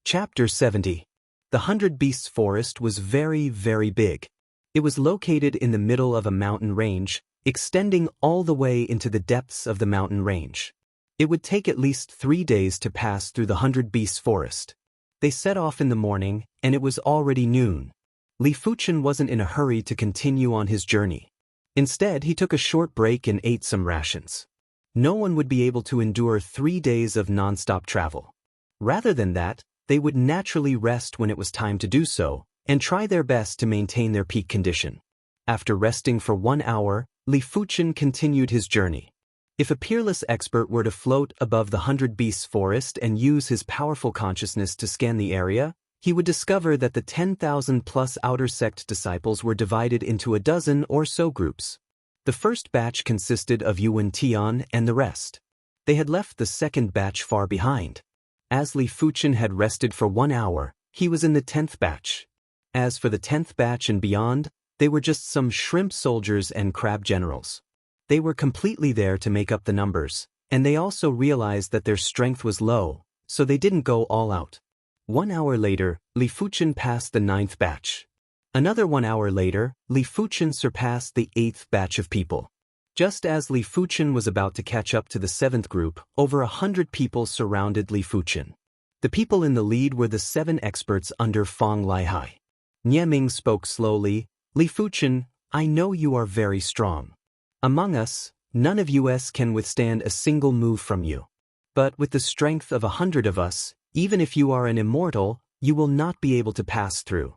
Chapter 70. The 100 Beasts Forest was very, very big. It was located in the middle of a mountain range, extending all the way into the depths of the mountain range. It would take at least 3 days to pass through the 100 Beasts Forest. They set off in the morning, and it was already noon. Li Fuchen wasn't in a hurry to continue on his journey. Instead, he took a short break and ate some rations. No one would be able to endure 3 days of non-stop travel. Rather than that, they would naturally rest when it was time to do so, and try their best to maintain their peak condition. After resting for 1 hour, Li Fuchen continued his journey. If a peerless expert were to float above the 100 Beasts Forest and use his powerful consciousness to scan the area, he would discover that the 10,000-plus outer sect disciples were divided into a dozen or so groups. The first batch consisted of Yuan Tian and the rest. They had left the second batch far behind. As Li Fuchen had rested for 1 hour, he was in the 10th batch. As for the 10th batch and beyond, they were just some shrimp soldiers and crab generals. They were completely there to make up the numbers, and they also realized that their strength was low, so they didn't go all out. 1 hour later, Li Fuchen passed the 9th batch. Another 1 hour later, Li Fuchen surpassed the 8th batch of people. Just as Li Fuchen was about to catch up to the 7th group, over 100 people surrounded Li Fuchen. The people in the lead were the 7 experts under Fang Lihai. Nieming spoke slowly. Li Fuchen, I know you are very strong. Among us, none of us can withstand a single move from you. But with the strength of 100 of us, even if you are an immortal, you will not be able to pass through.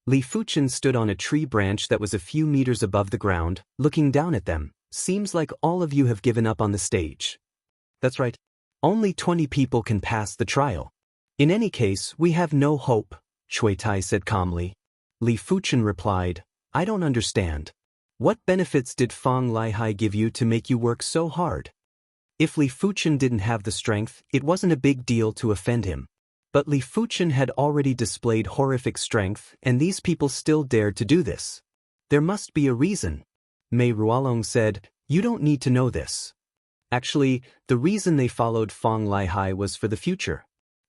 Li Fuchen stood on a tree branch that was a few meters above the ground, looking down at them. Seems like all of you have given up on the stage. That's right. Only 20 people can pass the trial. In any case, we have no hope, Cui Tai said calmly. Li Fuchen replied, I don't understand. What benefits did Fang Lihai give you to make you work so hard? If Li Fuchen didn't have the strength, it wasn't a big deal to offend him. But Li Fuchen had already displayed horrific strength, and these people still dared to do this. There must be a reason. Mei Ruolong said, you don't need to know this. Actually, the reason they followed Fang Lihai was for the future.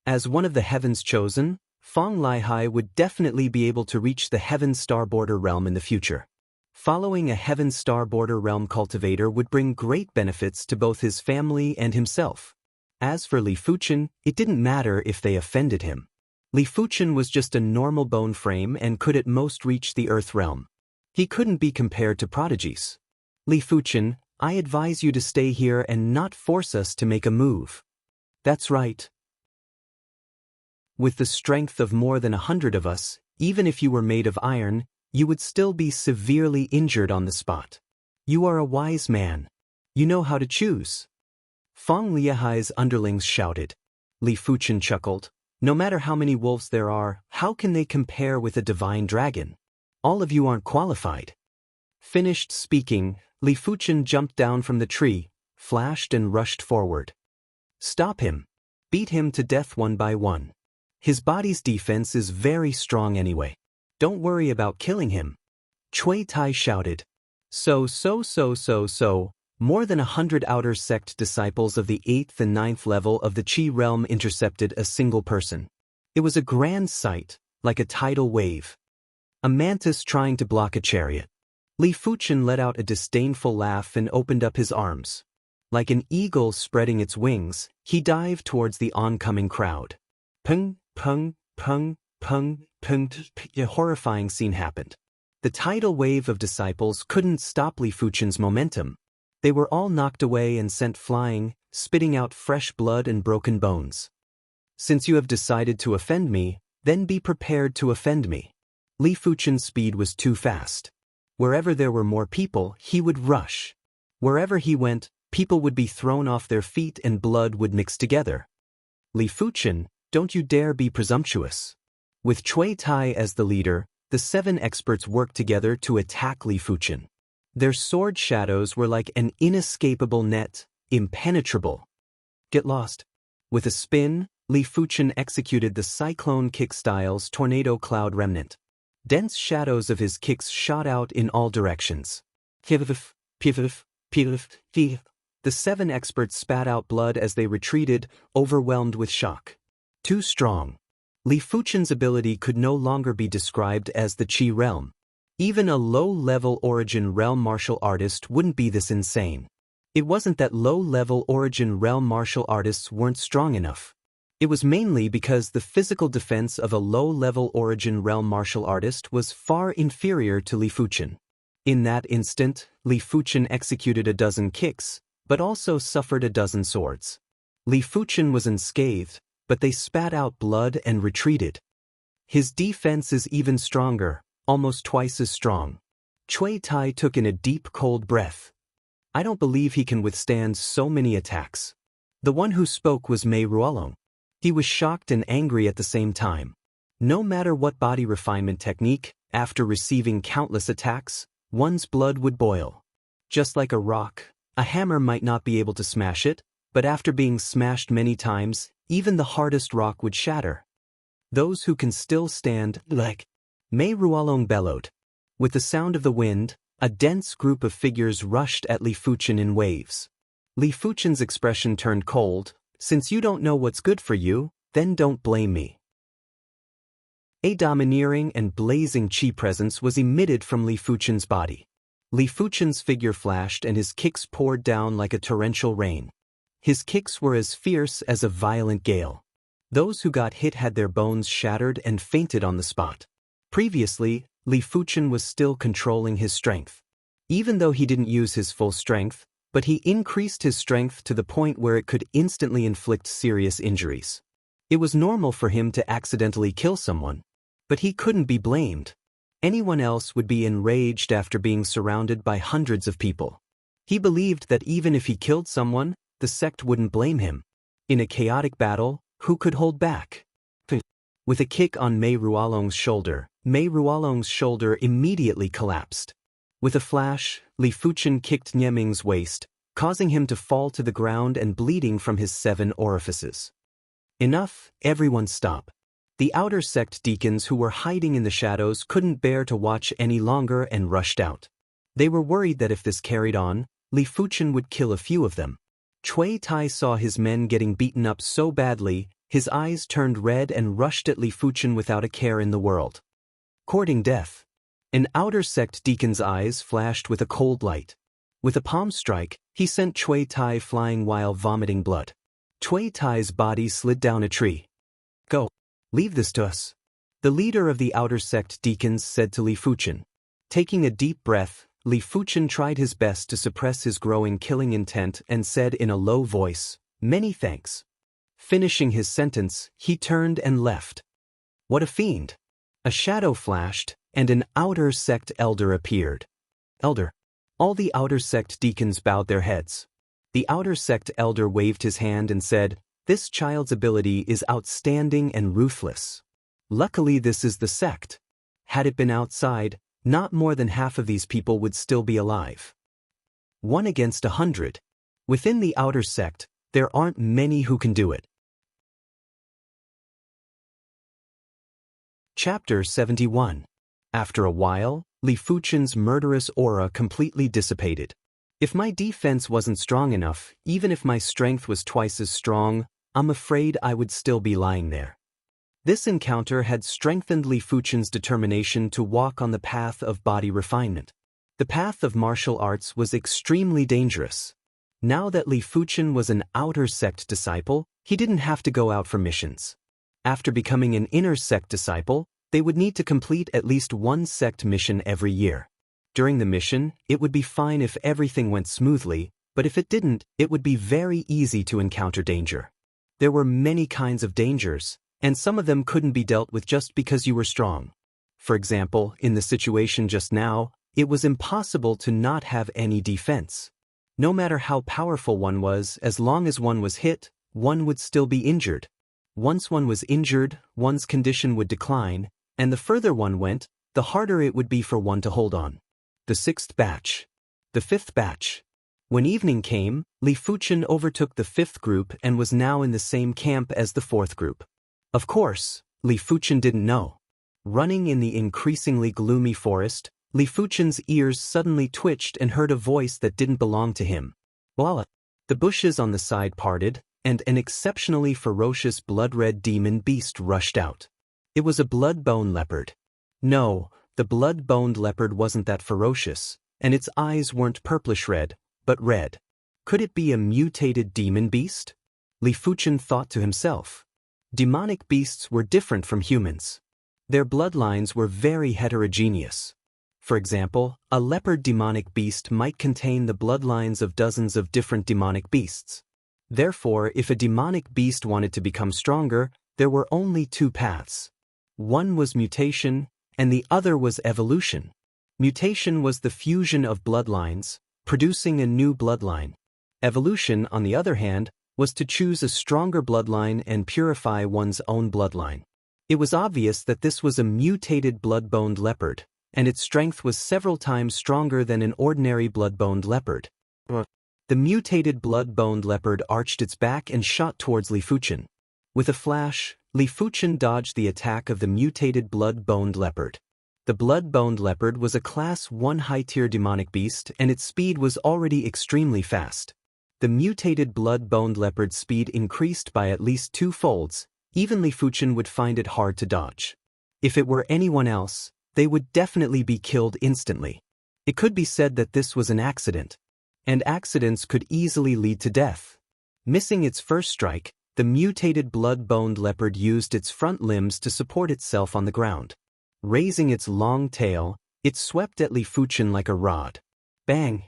As one of the heavens chosen, Fang Lihai would definitely be able to reach the Heaven Star Border realm in the future. Following a Heaven Star Border realm cultivator would bring great benefits to both his family and himself. As for Li Fuchen, it didn't matter if they offended him. Li Fuchen was just a normal bone frame and could at most reach the Earth realm. He couldn't be compared to prodigies. Li Fuchen, I advise you to stay here and not force us to make a move. That's right. With the strength of more than 100 of us, even if you were made of iron, you would still be severely injured on the spot. You are a wise man. You know how to choose. Fang Lihai's underlings shouted. Li Fuchen chuckled. No matter how many wolves there are, how can they compare with a divine dragon? All of you aren't qualified. Finished speaking, Li Fuchen jumped down from the tree, flashed and rushed forward. Stop him. Beat him to death one by one. His body's defense is very strong anyway. Don't worry about killing him. Cui Tai shouted. So, more than 100 outer sect disciples of the 8th and 9th level of the Qi realm intercepted a single person. It was a grand sight, like a tidal wave. A mantis trying to block a chariot. Li Fuchen let out a disdainful laugh and opened up his arms. Like an eagle spreading its wings, he dived towards the oncoming crowd. Pung, pung, pung, pung, pung. A horrifying scene happened. The tidal wave of disciples couldn't stop Li Fuchen's momentum. They were all knocked away and sent flying, spitting out fresh blood and broken bones. Since you have decided to offend me, then be prepared to offend me. Li Fuchen's speed was too fast. Wherever there were more people, he would rush. Wherever he went, people would be thrown off their feet and blood would mix together. Li Fuchen, don't you dare be presumptuous. With Cui Tai as the leader, the 7 experts worked together to attack Li Fuchen. Their sword shadows were like an inescapable net, impenetrable. Get lost. With a spin, Li Fuchen executed the Cyclone Kick style's Tornado Cloud Remnant. Dense shadows of his kicks shot out in all directions. Pivif, pivif, pivif, pivif. The 7 experts spat out blood as they retreated, overwhelmed with shock. Too strong. Li Fuchen's ability could no longer be described as the Qi realm. Even a low-level origin realm martial artist wouldn't be this insane. It wasn't that low-level origin realm martial artists weren't strong enough. It was mainly because the physical defense of a low-level origin realm martial artist was far inferior to Li Fuchen. In that instant, Li Fuchen executed a dozen kicks, but also suffered a dozen swords. Li Fuchen was unscathed, but they spat out blood and retreated. His defense is even stronger, almost twice as strong. Cui Tai took in a deep cold breath. I don't believe he can withstand so many attacks. The one who spoke was Mei Ruolong. He was shocked and angry at the same time. No matter what body refinement technique, after receiving countless attacks, one's blood would boil. Just like a rock, a hammer might not be able to smash it, but after being smashed many times, even the hardest rock would shatter. Those who can still stand, like Mei Ruolong bellowed. With the sound of the wind, a dense group of figures rushed at Li Fuchen in waves. Li Fuchen's expression turned cold. Since you don't know what's good for you, then don't blame me. A domineering and blazing Qi presence was emitted from Li Fuchen's body. Li Fuchen's figure flashed and his kicks poured down like a torrential rain. His kicks were as fierce as a violent gale. Those who got hit had their bones shattered and fainted on the spot. Previously, Li Fuchen was still controlling his strength. Even though he didn't use his full strength, but he increased his strength to the point where it could instantly inflict serious injuries. It was normal for him to accidentally kill someone, but he couldn't be blamed. Anyone else would be enraged after being surrounded by hundreds of people. He believed that even if he killed someone, the sect wouldn't blame him. In a chaotic battle, who could hold back? With a kick on Mei Ruolong's shoulder immediately collapsed. With a flash, Li Fuchen kicked Nieming's waist, causing him to fall to the ground and bleeding from his 7 orifices. Enough, everyone stop. The outer sect deacons who were hiding in the shadows couldn't bear to watch any longer and rushed out. They were worried that if this carried on, Li Fuchen would kill a few of them. Cui Tai saw his men getting beaten up so badly, his eyes turned red and rushed at Li Fuchen without a care in the world. Courting death. An outer sect deacon's eyes flashed with a cold light. With a palm strike, he sent Cui Tai flying while vomiting blood. Cui Tai's body slid down a tree. Go. Leave this to us. The leader of the outer sect deacons said to Li Fuchen. Taking a deep breath, Li Fuchen tried his best to suppress his growing killing intent and said in a low voice, "Many thanks." Finishing his sentence, he turned and left. What a fiend! A shadow flashed, and an outer sect elder appeared. Elder. All the outer sect deacons bowed their heads. The outer sect elder waved his hand and said, "This child's ability is outstanding and ruthless. Luckily this is the sect. Had it been outside, not more than half of these people would still be alive. 1 against 100. Within the outer sect, there aren't many who can do it." Chapter 71. After a while, Li Fuchen's murderous aura completely dissipated. If my defense wasn't strong enough, even if my strength was twice as strong, I'm afraid I would still be lying there. This encounter had strengthened Li Fuchen's determination to walk on the path of body refinement. The path of martial arts was extremely dangerous. Now that Li Fuchen was an outer sect disciple, he didn't have to go out for missions. After becoming an inner sect disciple, they would need to complete at least 1 sect mission every year. During the mission, it would be fine if everything went smoothly, but if it didn't, it would be very easy to encounter danger. There were many kinds of dangers, and some of them couldn't be dealt with just because you were strong. For example, in the situation just now, it was impossible to not have any defense. No matter how powerful one was, as long as one was hit, one would still be injured. Once one was injured, one's condition would decline, and the further one went, the harder it would be for one to hold on. The 6th batch. The 5th batch. When evening came, Li Fuchen overtook the 5th group and was now in the same camp as the 4th group. Of course, Li Fuchen didn't know. Running in the increasingly gloomy forest, Li Fuchen's ears suddenly twitched and heard a voice that didn't belong to him. Voila! The bushes on the side parted, and an exceptionally ferocious blood-red demon beast rushed out. It was a blood-bone leopard. No, the blood-boned leopard wasn't that ferocious, and its eyes weren't purplish-red, but red. Could it be a mutated demon beast? Li Fuchen thought to himself. Demonic beasts were different from humans. Their bloodlines were very heterogeneous. For example, a leopard demonic beast might contain the bloodlines of dozens of different demonic beasts. Therefore, if a demonic beast wanted to become stronger, there were only two paths. One was mutation, and the other was evolution. Mutation was the fusion of bloodlines, producing a new bloodline. Evolution, on the other hand, was to choose a stronger bloodline and purify one's own bloodline. It was obvious that this was a mutated blood-boned leopard, and its strength was several times stronger than an ordinary blood-boned leopard. The mutated blood-boned leopard arched its back and shot towards Li Fuchen. With a flash, Li Fuchen dodged the attack of the mutated blood-boned leopard. The blood-boned leopard was a Class 1 high-tier demonic beast, and its speed was already extremely fast. The mutated blood-boned leopard's speed increased by at least 2 folds. Even Li Fuchen would find it hard to dodge. If it were anyone else, they would definitely be killed instantly. It could be said that this was an accident. And accidents could easily lead to death. Missing its first strike, the mutated blood-boned leopard used its front limbs to support itself on the ground. Raising its long tail, it swept at Li Fuchen like a rod. Bang!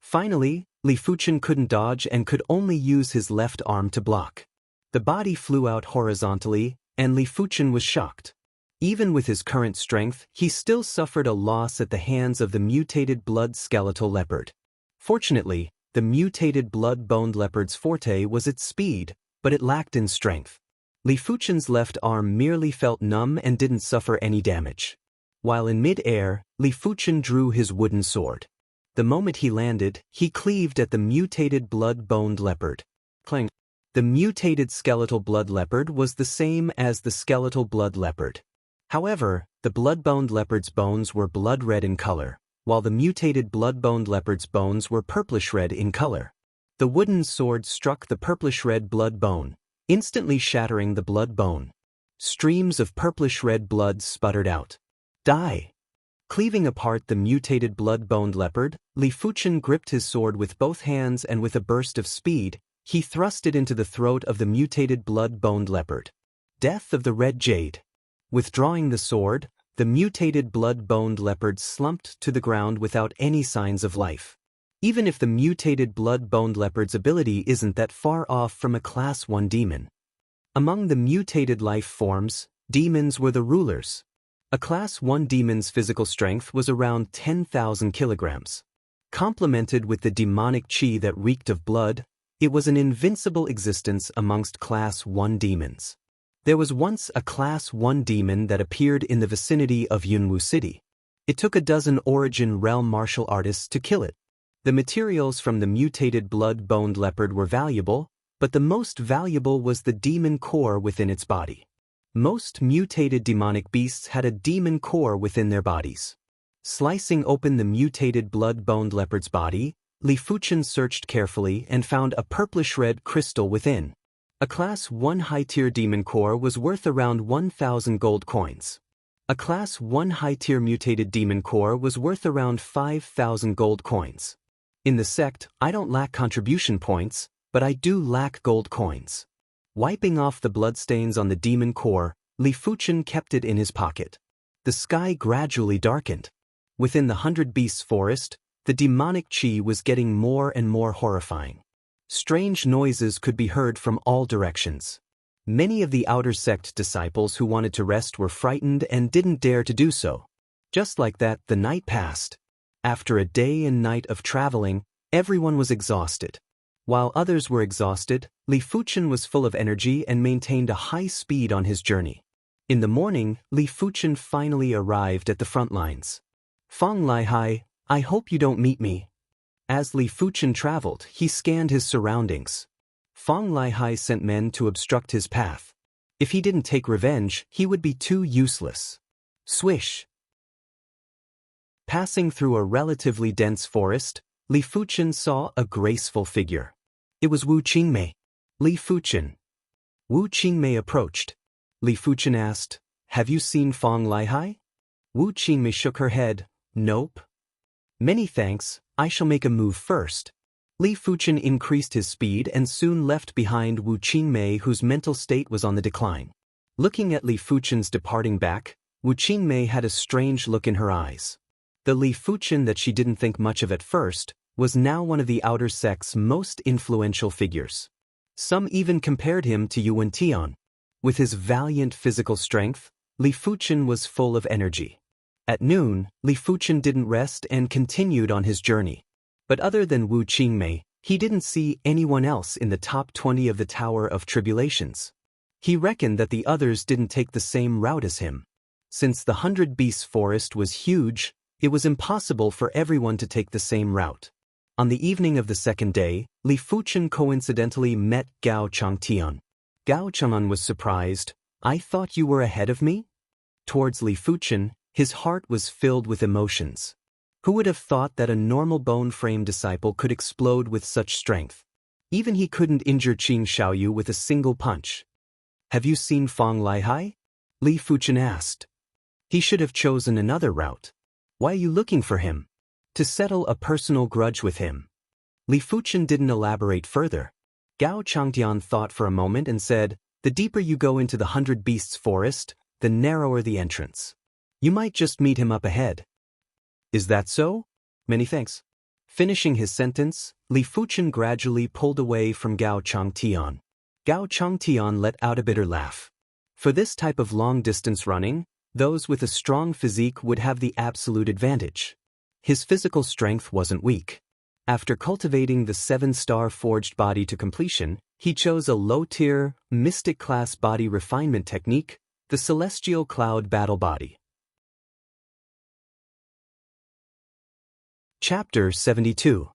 Finally, Li Fuchen couldn't dodge and could only use his left arm to block. The body flew out horizontally, and Li Fuchen was shocked. Even with his current strength, he still suffered a loss at the hands of the mutated blood-skeletal leopard. Fortunately, the mutated blood-boned leopard's forte was its speed, but it lacked in strength. Li Fuchen's left arm merely felt numb and didn't suffer any damage. While in mid-air, Li Fuchen drew his wooden sword. The moment he landed, he cleaved at the mutated blood-boned leopard. Clang! The mutated skeletal blood leopard was the same as the skeletal blood leopard. However, the blood-boned leopard's bones were blood-red in color, while the mutated blood-boned leopard's bones were purplish-red in color. The wooden sword struck the purplish-red blood bone, instantly shattering the blood bone. Streams of purplish-red blood sputtered out. Die! Cleaving apart the mutated blood-boned leopard, Li Fuchen gripped his sword with both hands and with a burst of speed, he thrust it into the throat of the mutated blood-boned leopard. Death of the Red Jade. Withdrawing the sword, the mutated blood-boned leopard slumped to the ground without any signs of life. Even if the mutated blood-boned leopard's ability isn't that far off from a Class 1 demon. Among the mutated life forms, demons were the rulers. A Class 1 demon's physical strength was around 10,000 kilograms. Complemented with the demonic chi that reeked of blood, it was an invincible existence amongst Class 1 demons. There was once a Class 1 demon that appeared in the vicinity of Yunwu City. It took a dozen Origin Realm martial artists to kill it. The materials from the mutated blood-boned leopard were valuable, but the most valuable was the demon core within its body. Most mutated demonic beasts had a demon core within their bodies. Slicing open the mutated blood-boned leopard's body, Li Fuchen searched carefully and found a purplish-red crystal within. A Class 1 high-tier demon core was worth around 1,000 gold coins. A Class 1 high-tier mutated demon core was worth around 5,000 gold coins. In the sect, I don't lack contribution points, but I do lack gold coins. Wiping off the bloodstains on the demon core, Li Fuchen kept it in his pocket. The sky gradually darkened. Within the 100 Beasts forest, the demonic chi was getting more and more horrifying. Strange noises could be heard from all directions. Many of the outer sect disciples who wanted to rest were frightened and didn't dare to do so. Just like that, the night passed. After a day and night of traveling, everyone was exhausted. While others were exhausted, Li Fuchen was full of energy and maintained a high speed on his journey. In the morning, Li Fuchen finally arrived at the front lines. Feng Lihai, I hope you don't meet me. As Li Fuchen traveled, he scanned his surroundings. Feng Lihai sent men to obstruct his path. If he didn't take revenge, he would be too useless. Swish! Passing through a relatively dense forest, Li Fuchen saw a graceful figure. It was Wu Qingmei. Li Fuchen. Wu Qingmei approached. Li Fuchen asked. Have you seen Fong Lihai? Wu Qingmei shook her head. Nope. Many thanks, I shall make a move first. Li Fuchen increased his speed and soon left behind Wu Qingmei, whose mental state was on the decline. Looking at Li Fuchen's departing back, Wu Qingmei had a strange look in her eyes. The Li Fuchen that she didn't think much of at first was now one of the outer sect's most influential figures. Some even compared him to Yuan Tian. With his valiant physical strength, Li Fuchen was full of energy. At noon, Li Fuchen didn't rest and continued on his journey. But other than Wu Qingmei, he didn't see anyone else in the top 20 of the Tower of Tribulations. He reckoned that the others didn't take the same route as him. Since the 100 Beasts forest was huge, it was impossible for everyone to take the same route. On the evening of the second day, Li Fuchen coincidentally met Gao Changtian. Gao Changtian was surprised. I thought you were ahead of me? Towards Li Fuchen, his heart was filled with emotions. Who would have thought that a normal bone-frame disciple could explode with such strength? Even he couldn't injure Qing Xiaoyu with a single punch. Have you seen Fong Lihai? Li Fuchen asked. He should have chosen another route. Why are you looking for him? To settle a personal grudge with him. Li Fuchen didn't elaborate further. Gao Changtian thought for a moment and said, the deeper you go into the 100 Beasts forest, the narrower the entrance. You might just meet him up ahead. Is that so? Many thanks. Finishing his sentence, Li Fuchen gradually pulled away from Gao Changtian. Gao Changtian let out a bitter laugh. For this type of long-distance running, those with a strong physique would have the absolute advantage. His physical strength wasn't weak. After cultivating the 7-star forged body to completion, he chose a low-tier, mystic-class body refinement technique, the Celestial Cloud Battle Body. Chapter 72.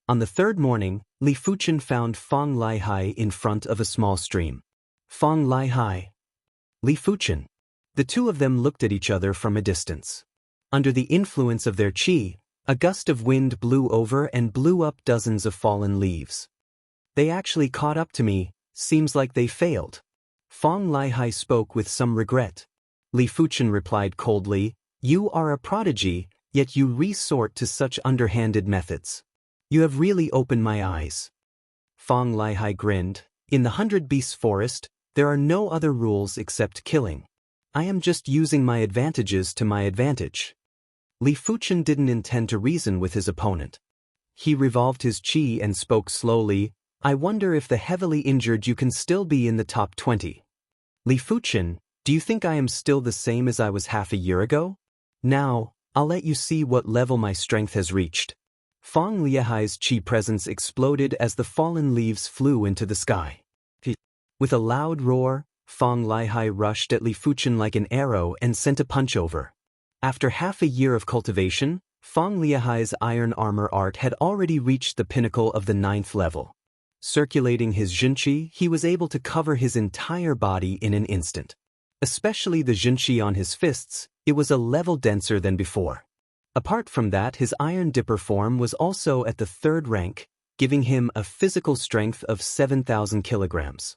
On the third morning, Li Fuchen found Fong Lihai in front of a small stream. Fong Lihai. Li Fuchen. The two of them looked at each other from a distance. Under the influence of their qi, a gust of wind blew over and blew up dozens of fallen leaves. They actually caught up to me, seems like they failed. Fong Lihai spoke with some regret. Li Fuchen replied coldly, you are a prodigy, yet you resort to such underhanded methods. You have really opened my eyes. Fong Lihai grinned. In the 100 Beasts forest, there are no other rules except killing. I am just using my advantages to my advantage. Li Fuchen didn't intend to reason with his opponent. He revolved his qi and spoke slowly. I wonder if the heavily injured you can still be in the top 20. Li Fuchen, do you think I am still the same as I was half a year ago? Now, I'll let you see what level my strength has reached. Fong Lihai's qi presence exploded as the fallen leaves flew into the sky. With a loud roar, Fong Lihai rushed at Li Fuchen like an arrow and sent a punch over. After half a year of cultivation, Fong Lihai's iron armor art had already reached the pinnacle of the 9th level. Circulating his Xinqi, he was able to cover his entire body in an instant. Especially the Xinqi on his fists, it was a level denser than before. Apart from that, his Iron Dipper form was also at the 3rd rank, giving him a physical strength of 7,000 kilograms.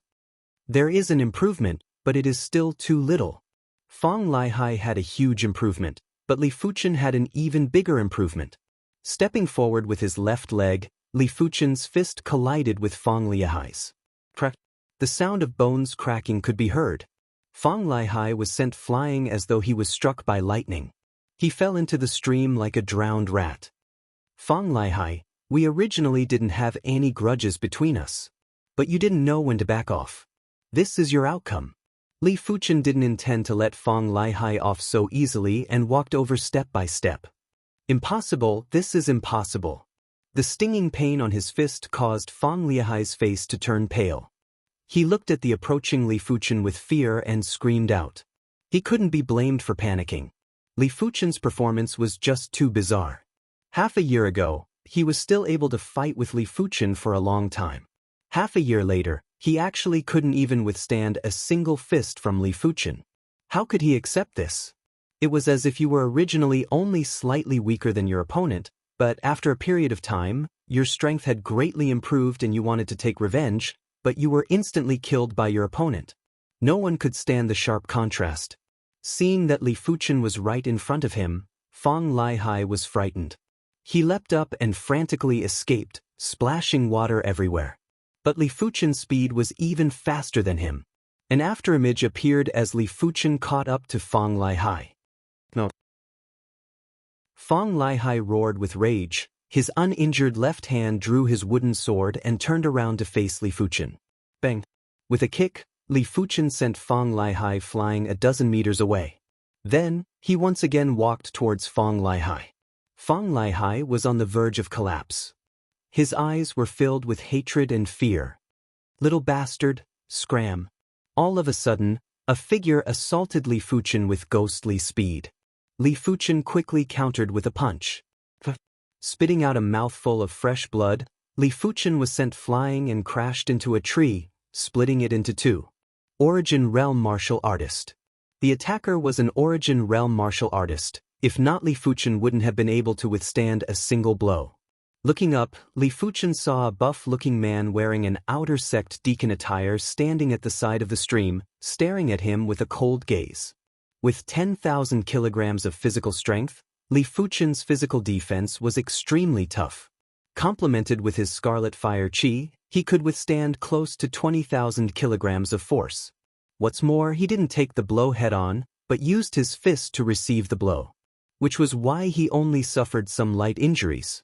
There is an improvement, but it is still too little. Fong Lihai had a huge improvement, but Li Fuchen had an even bigger improvement. Stepping forward with his left leg, Li Fuchen's fist collided with Fong Lihai's. Crack. The sound of bones cracking could be heard. Fong Lihai was sent flying as though he was struck by lightning. He fell into the stream like a drowned rat. Fong Lihai, we originally didn't have any grudges between us. But you didn't know when to back off. This is your outcome. Li Fuchen didn't intend to let Fong Lihai off so easily and walked over step by step. Impossible, this is impossible. The stinging pain on his fist caused Fong Lihai's face to turn pale. He looked at the approaching Li Fuchen with fear and screamed out. He couldn't be blamed for panicking. Li Fuchen's performance was just too bizarre. Half a year ago, he was still able to fight with Li Fuchen for a long time. Half a year later, he actually couldn't even withstand a single fist from Li Fuchen. How could he accept this? It was as if you were originally only slightly weaker than your opponent, but after a period of time, your strength had greatly improved and you wanted to take revenge, but you were instantly killed by your opponent. No one could stand the sharp contrast. Seeing that Li Fuchen was right in front of him, Fang Lihai was frightened. He leapt up and frantically escaped, splashing water everywhere. But Li Fuchen's speed was even faster than him. An afterimage appeared as Li Fuchen caught up to Fang Lihai. No. Fang Lihai roared with rage. His uninjured left hand drew his wooden sword and turned around to face Li Fuchen. Bang! With a kick, Li Fuchen sent Fang Lihai flying a dozen meters away. Then, he once again walked towards Fang Lihai. Fang Lihai was on the verge of collapse. His eyes were filled with hatred and fear. Little bastard, scram. All of a sudden, a figure assaulted Li Fuchen with ghostly speed. Li Fuchen quickly countered with a punch. Spitting out a mouthful of fresh blood, Li Fuchen was sent flying and crashed into a tree, splitting it into two. Origin Realm Martial Artist. The attacker was an Origin Realm Martial Artist. If not, Li Fuchen wouldn't have been able to withstand a single blow. Looking up, Li Fuchen saw a buff-looking man wearing an outer sect deacon attire standing at the side of the stream, staring at him with a cold gaze. With 10,000 kilograms of physical strength, Li Fuchen's physical defense was extremely tough. Complemented with his scarlet fire chi, he could withstand close to 20,000 kilograms of force. What's more, he didn't take the blow head-on, but used his fist to receive the blow. Which was why he only suffered some light injuries.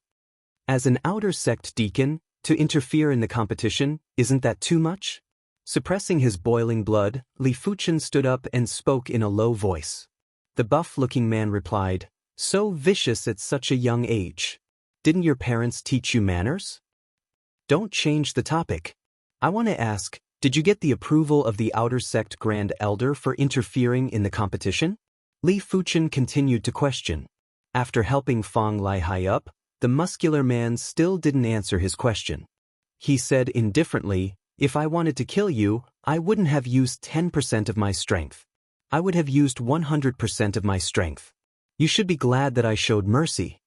As an outer sect deacon, to interfere in the competition, isn't that too much? Suppressing his boiling blood, Li Fuchen stood up and spoke in a low voice. The buff-looking man replied, "So vicious at such a young age. Didn't your parents teach you manners?" "Don't change the topic. I want to ask, did you get the approval of the outer sect Grand Elder for interfering in the competition?" Li Fuchen continued to question. After helping Fang Lihai up, the muscular man still didn't answer his question. He said indifferently, "If I wanted to kill you, I wouldn't have used 10% of my strength. I would have used 100% of my strength. You should be glad that I showed mercy."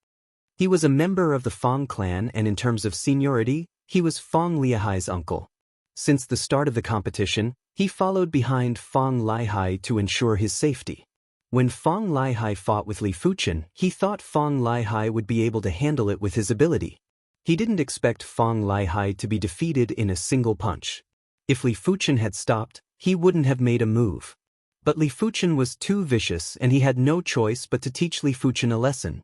He was a member of the Fang clan, and in terms of seniority, he was Fang Lihai's uncle. Since the start of the competition, he followed behind Fang Lihai to ensure his safety. When Fang Lihai fought with Li Fuchen, he thought Fang Lihai would be able to handle it with his ability. He didn't expect Fang Lihai to be defeated in a single punch. If Li Fuchen had stopped, he wouldn't have made a move. But Li Fuchen was too vicious and he had no choice but to teach Li Fuchen a lesson.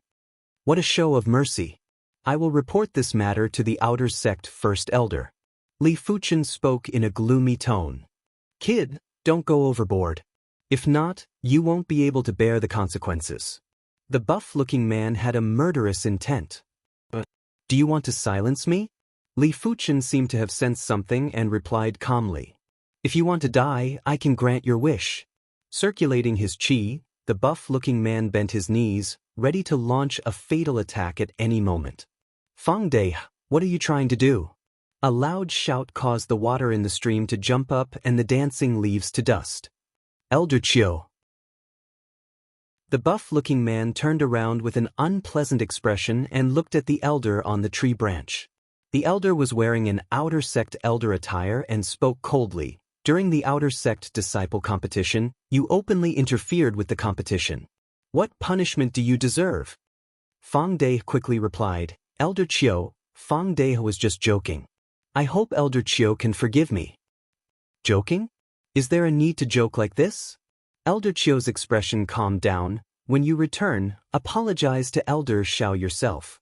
What a show of mercy. I will report this matter to the outer sect First Elder. Li Fuchen spoke in a gloomy tone. Kid, don't go overboard. If not, you won't be able to bear the consequences. The buff-looking man had a murderous intent. Do you want to silence me? Li Fuchen seemed to have sensed something and replied calmly. If you want to die, I can grant your wish. Circulating his chi, the buff-looking man bent his knees, ready to launch a fatal attack at any moment. Fang Dai, what are you trying to do? A loud shout caused the water in the stream to jump up and the dancing leaves to dust. Elder Chiu. The buff-looking man turned around with an unpleasant expression and looked at the elder on the tree branch. The elder was wearing an outer sect elder attire and spoke coldly. During the outer sect disciple competition, you openly interfered with the competition. What punishment do you deserve? Fang Dai quickly replied, Elder Chiu, Fang Dai was just joking. I hope Elder Chiu can forgive me. Joking? Is there a need to joke like this? Elder Chiu's expression calmed down. When you return, apologize to Elder Xiao yourself.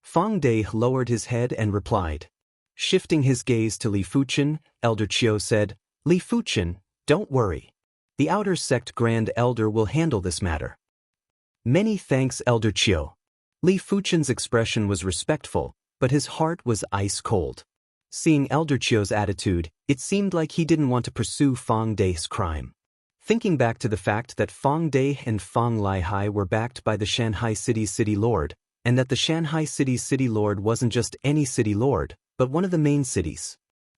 Fang Dai lowered his head and replied. Shifting his gaze to Li Fuchen, Elder Chiu said, Li Fuchen, don't worry. The outer sect Grand Elder will handle this matter. Many thanks, Elder Chiu. Li Fuchen's expression was respectful, but his heart was ice cold. Seeing Elder Chiu's attitude, it seemed like he didn't want to pursue Fang Dai's crime. Thinking back to the fact that Fang Dai and Fang Lihai were backed by the Shanghai City's city lord, and that the Shanghai City's city lord wasn't just any city lord, but one of the main cities.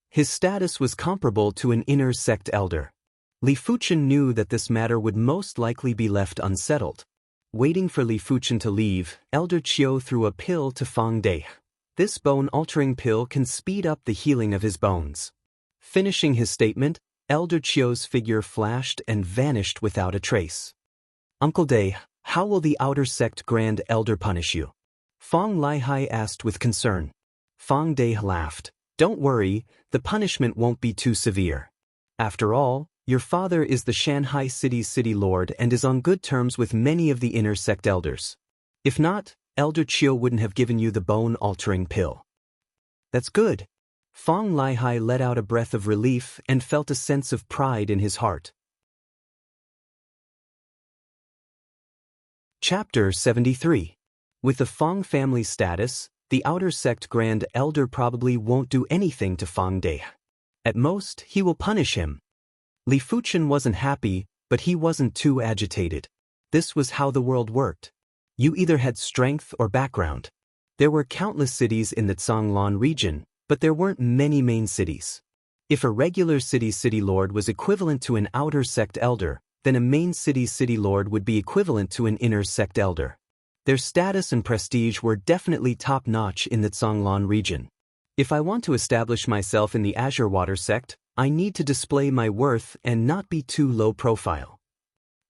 His status was comparable to an inner sect elder. Li Fuchen knew that this matter would most likely be left unsettled. Waiting for Li Fuchen to leave, Elder Chiu threw a pill to Fang Dai. This bone-altering pill can speed up the healing of his bones. Finishing his statement, Elder Qiu's figure flashed and vanished without a trace. Uncle Dai, how will the outer sect Grand Elder punish you? Fong Lihai asked with concern. Fong Dai laughed. Don't worry, the punishment won't be too severe. After all, your father is the Shanghai City's city lord and is on good terms with many of the inner sect elders. If not, Elder Qiu wouldn't have given you the bone-altering pill. That's good. Fong Lihai let out a breath of relief and felt a sense of pride in his heart. Chapter 73. With the Fong family's status, the outer sect Grand Elder probably won't do anything to Fong Dai. At most, he will punish him. Li Fuchen wasn't happy, but he wasn't too agitated. This was how the world worked. You either had strength or background. There were countless cities in the Zhanglan region, but there weren't many main cities. If a regular city's city lord was equivalent to an outer sect elder, then a main city's city lord would be equivalent to an inner sect elder. Their status and prestige were definitely top-notch in the Zhanglan region. If I want to establish myself in the Azure Water sect, I need to display my worth and not be too low profile.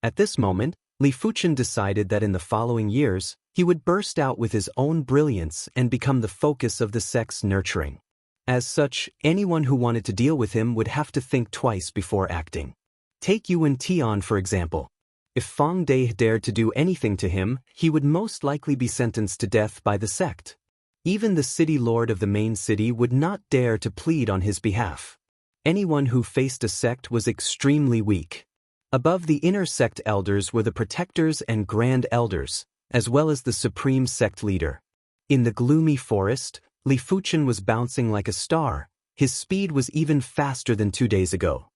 At this moment, Li Fuchen decided that in the following years, he would burst out with his own brilliance and become the focus of the sect's nurturing. As such, anyone who wanted to deal with him would have to think twice before acting. Take Yuan Tian for example. If Fong Dai dared to do anything to him, he would most likely be sentenced to death by the sect. Even the city lord of the main city would not dare to plead on his behalf. Anyone who faced a sect was extremely weak. Above the inner sect elders were the protectors and grand elders, as well as the supreme sect leader. In the gloomy forest, Li Fuchen was bouncing like a star. His speed was even faster than 2 days ago.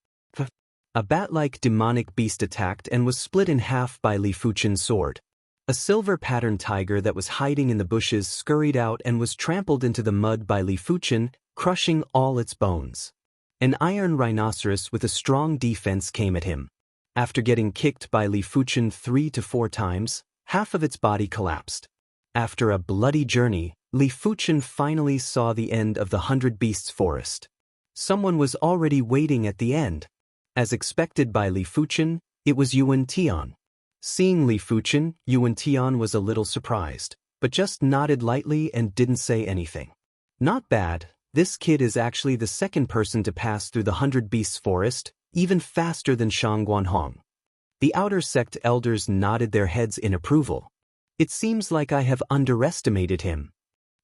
A bat-like demonic beast attacked and was split in half by Li Fuchen's sword. A silver-patterned tiger that was hiding in the bushes scurried out and was trampled into the mud by Li Fuchen, crushing all its bones. An iron rhinoceros with a strong defense came at him. After getting kicked by Li Fuchen 3 to 4 times, half of its body collapsed. After a bloody journey, Li Fuchen finally saw the end of the 100 Beasts forest. Someone was already waiting at the end. As expected by Li Fuchen, it was Yuan Tian. Seeing Li Fuchen, Yuan Tian was a little surprised, but just nodded lightly and didn't say anything. Not bad, this kid is actually the second person to pass through the 100 Beasts forest, even faster than Shang Guanhong. The outer sect elders nodded their heads in approval. It seems like I have underestimated him.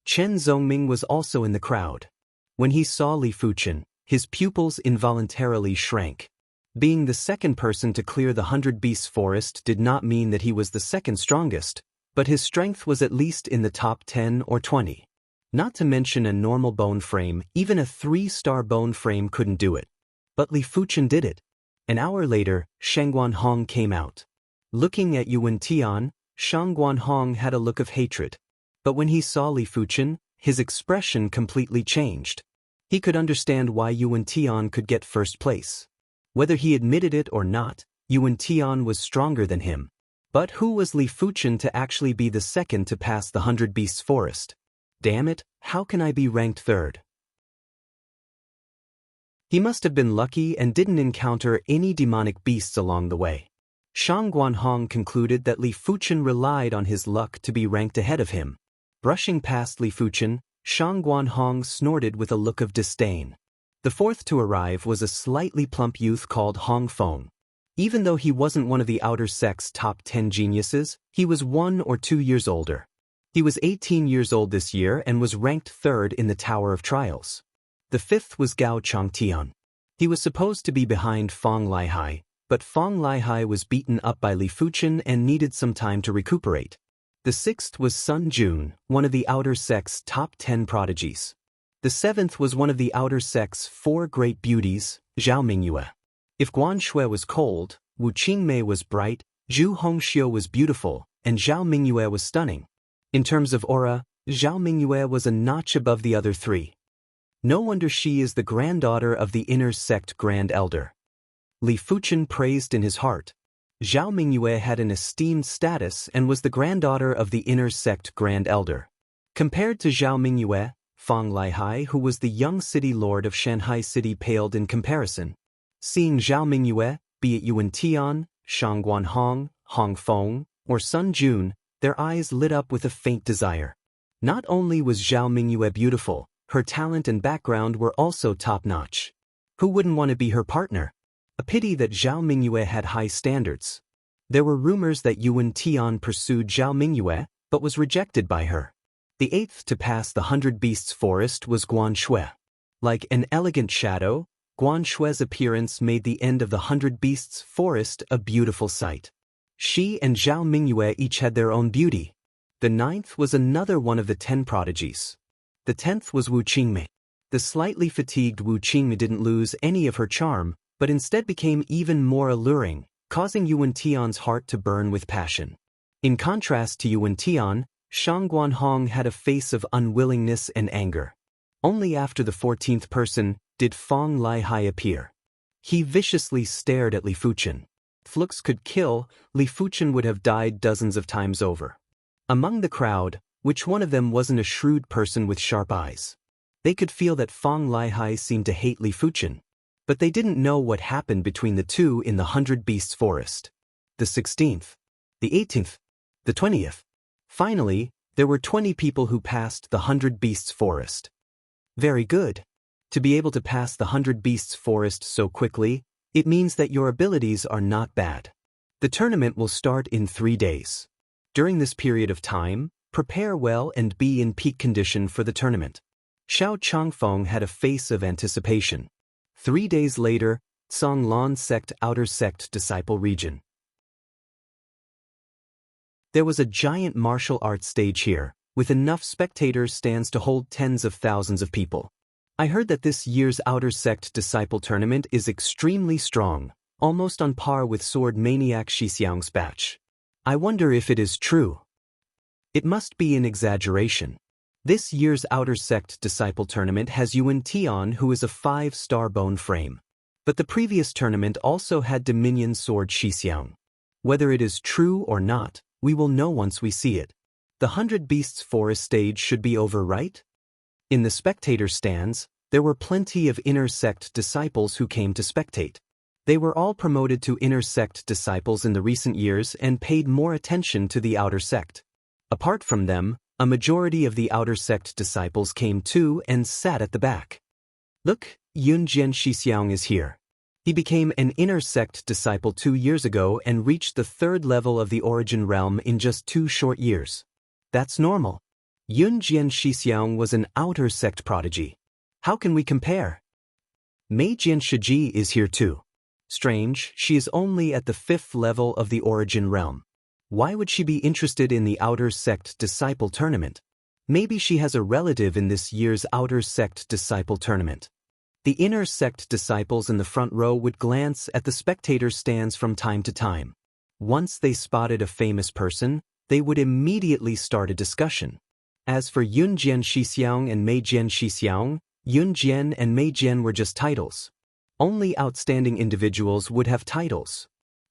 Chen Zongming was also in the crowd. When he saw Li Fuchen, his pupils involuntarily shrank. Being the second person to clear the 100 Beasts forest did not mean that he was the second strongest, but his strength was at least in the top 10 or 20. Not to mention a normal bone frame, even a 3-star bone frame couldn't do it. But Li Fuchen did it. An hour later, Shang Guanhong came out. Looking at Yuan Tian, Shang Guanhong had a look of hatred. But when he saw Li Fuchen, his expression completely changed. He could understand why Yuan Tian could get first place. Whether he admitted it or not, Yuan Tian was stronger than him. But who was Li Fuchen to actually be the second to pass the 100 Beasts forest? Damn it, how can I be ranked third? He must have been lucky and didn't encounter any demonic beasts along the way. Shang Guanhong concluded that Li Fuchen relied on his luck to be ranked ahead of him. Brushing past Li Fuchen, Shang Guanhong snorted with a look of disdain. The fourth to arrive was a slightly plump youth called Hong Feng. Even though he wasn't one of the outer sect's top 10 geniuses, he was 1 or 2 years older. He was 18 years old this year and was ranked third in the Tower of Trials. The fifth was Gao Changtian. He was supposed to be behind Fong Lihai, but Fong Lihai was beaten up by Li Fuchen and needed some time to recuperate. The sixth was Sun Jun, one of the outer sect's top 10 prodigies. The seventh was one of the outer sect's 4 great beauties, Zhao Mingyue. If Guan Shui was cold, Wu Qingmei was bright, Zhu Hongxiu was beautiful, and Zhao Mingyue was stunning. In terms of aura, Zhao Mingyue was a notch above the other 3. No wonder she is the granddaughter of the inner sect Grand Elder. Li Fuchen praised in his heart. Zhao Mingyue had an esteemed status and was the granddaughter of the inner sect Grand Elder. Compared to Zhao Mingyue, Fong Lihai, who was the young city lord of Shanghai City, paled in comparison. Seeing Zhao Mingyue, be it Yuan Tian, Shang Guanhong, Hong Feng, or Sun Jun, their eyes lit up with a faint desire. Not only was Zhao Mingyue beautiful, her talent and background were also top-notch. Who wouldn't want to be her partner? A pity that Zhao Mingyue had high standards. There were rumors that Yuan Tian pursued Zhao Mingyue, but was rejected by her. The eighth to pass the 100 Beasts forest was Guan Shui. Like an elegant shadow, Guan Shui's appearance made the end of the 100 Beasts forest a beautiful sight. She and Zhao Mingyue each had their own beauty. The ninth was another one of the 10 prodigies. The 10th was Wu Qingmei. The slightly fatigued Wu Qingmei didn't lose any of her charm, but instead became even more alluring, causing Yuan Tian's heart to burn with passion. In contrast to Yuan Tian, Shang Guanhong had a face of unwillingness and anger. Only after the 14th person did Feng Lihai appear. He viciously stared at Li Fuchen. If looks could kill, Li Fuchen would have died dozens of times over. Among the crowd, which one of them wasn't a shrewd person with sharp eyes? They could feel that Feng Lihai seemed to hate Li Fuchen. But they didn't know what happened between the two in the 100 Beasts forest. The 16th, the 18th, the 20th. Finally, there were 20 people who passed the 100 Beasts forest. Very good. To be able to pass the 100 Beasts forest so quickly, it means that your abilities are not bad. The tournament will start in 3 days. During this period of time, prepare well and be in peak condition for the tournament. Xiao Changfeng had a face of anticipation. 3 days later, Songlan Sect Outer Sect Disciple Region. There was a giant martial arts stage here, with enough spectators stands to hold tens of thousands of people. I heard that this year's Outer Sect Disciple Tournament is extremely strong, almost on par with Sword Maniac Xianxia's batch. I wonder if it is true. It must be an exaggeration. This year's Outer Sect Disciple Tournament has Yuan Tian, who is a 5-star bone frame. But the previous tournament also had Dominion Sword Xixiang. Whether it is true or not, we will know once we see it. The 100 Beasts Forest stage should be over, right? In the spectator stands, there were plenty of Inner Sect disciples who came to spectate. They were all promoted to Inner Sect disciples in the recent years and paid more attention to the Outer Sect. Apart from them, a majority of the Outer Sect disciples came too and sat at the back. Look, Yunjian Xixiang is here. He became an Inner Sect disciple 2 years ago and reached the 3rd level of the Origin Realm in just 2 short years. That's normal. Yunjian Xixiang was an Outer Sect prodigy. How can we compare? Mei Jian Shiji is here too. Strange, she is only at the 5th level of the Origin Realm. Why would she be interested in the Outer Sect Disciple Tournament? Maybe she has a relative in this year's Outer Sect Disciple Tournament. The Inner Sect disciples in the front row would glance at the spectator stands from time to time. Once they spotted a famous person, they would immediately start a discussion. As for Yunjian Xixiang and Mei Jian Xixiang, Yunjian and Mei Jian were just titles. Only outstanding individuals would have titles.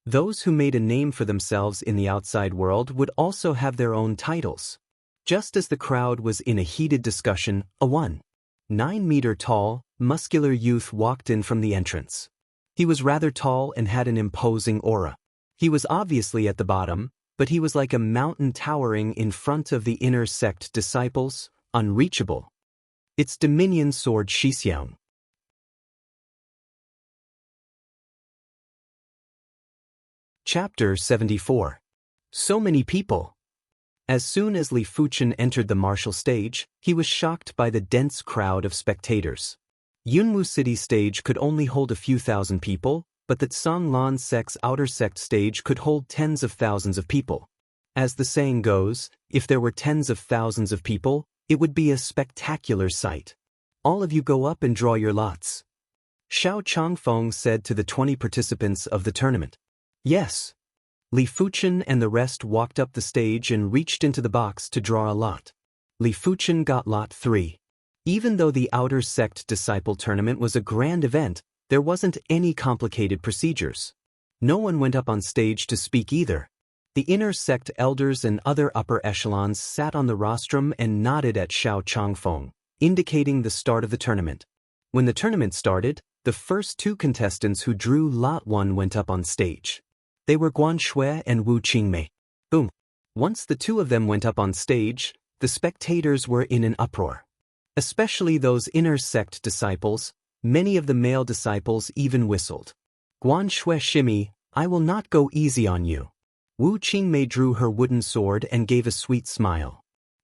Those who made a name for themselves in the outside world would also have their own titles. Just as the crowd was in a heated discussion, a 1.9-meter-tall, muscular youth walked in from the entrance. He was rather tall and had an imposing aura. He was obviously at the bottom, but he was like a mountain towering in front of the Inner Sect disciples, unreachable. It's Dominion Sword Xixiang. Chapter 74. So many people. As soon as Li Fuchen entered the martial stage, he was shocked by the dense crowd of spectators. Yunwu City stage could only hold a few thousand people, but that Songlan Sect's Outer Sect stage could hold tens of thousands of people. As the saying goes, if there were tens of thousands of people, it would be a spectacular sight. All of you go up and draw your lots. Xiao Changfeng said to the 20 participants of the tournament. Yes. Li Fuchen and the rest walked up the stage and reached into the box to draw a lot. Li Fuchen got lot 3. Even though the Outer Sect Disciple Tournament was a grand event, there wasn't any complicated procedures. No one went up on stage to speak either. The Inner Sect elders and other upper echelons sat on the rostrum and nodded at Xiao Changfeng, indicating the start of the tournament. When the tournament started, The first two contestants who drew Lot 1 went up on stage. They were Guan Shui and Wu Qingmei. Boom. Once the two of them went up on stage, the spectators were in an uproar. Especially those inner sect disciples, many of the male disciples even whistled. Guan Shui shimmy, I will not go easy on you. Wu Qingmei drew her wooden sword and gave a sweet smile.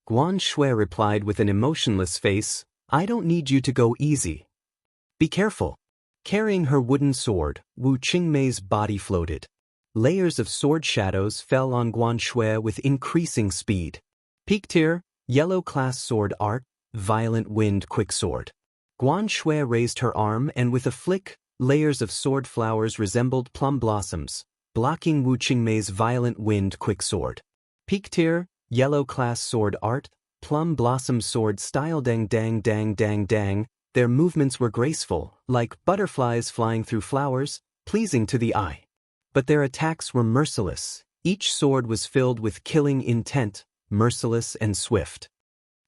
Guan Shui replied with an emotionless face, I don't need you to go easy. Be careful. Carrying her wooden sword, Wu Qingmei's body floated. Layers of sword shadows fell on Guan Shui with increasing speed. Peak tier, yellow class sword art, violent wind quick sword. Guan Shui raised her arm and with a flick, layers of sword flowers resembled plum blossoms, blocking Wu Qingmei's violent wind quick sword. Peak tier, yellow class sword art, plum blossom sword style dang dang dang dang dang. Their movements were graceful, like butterflies flying through flowers, pleasing to the eye. But their attacks were merciless. Each sword was filled with killing intent, merciless and swift.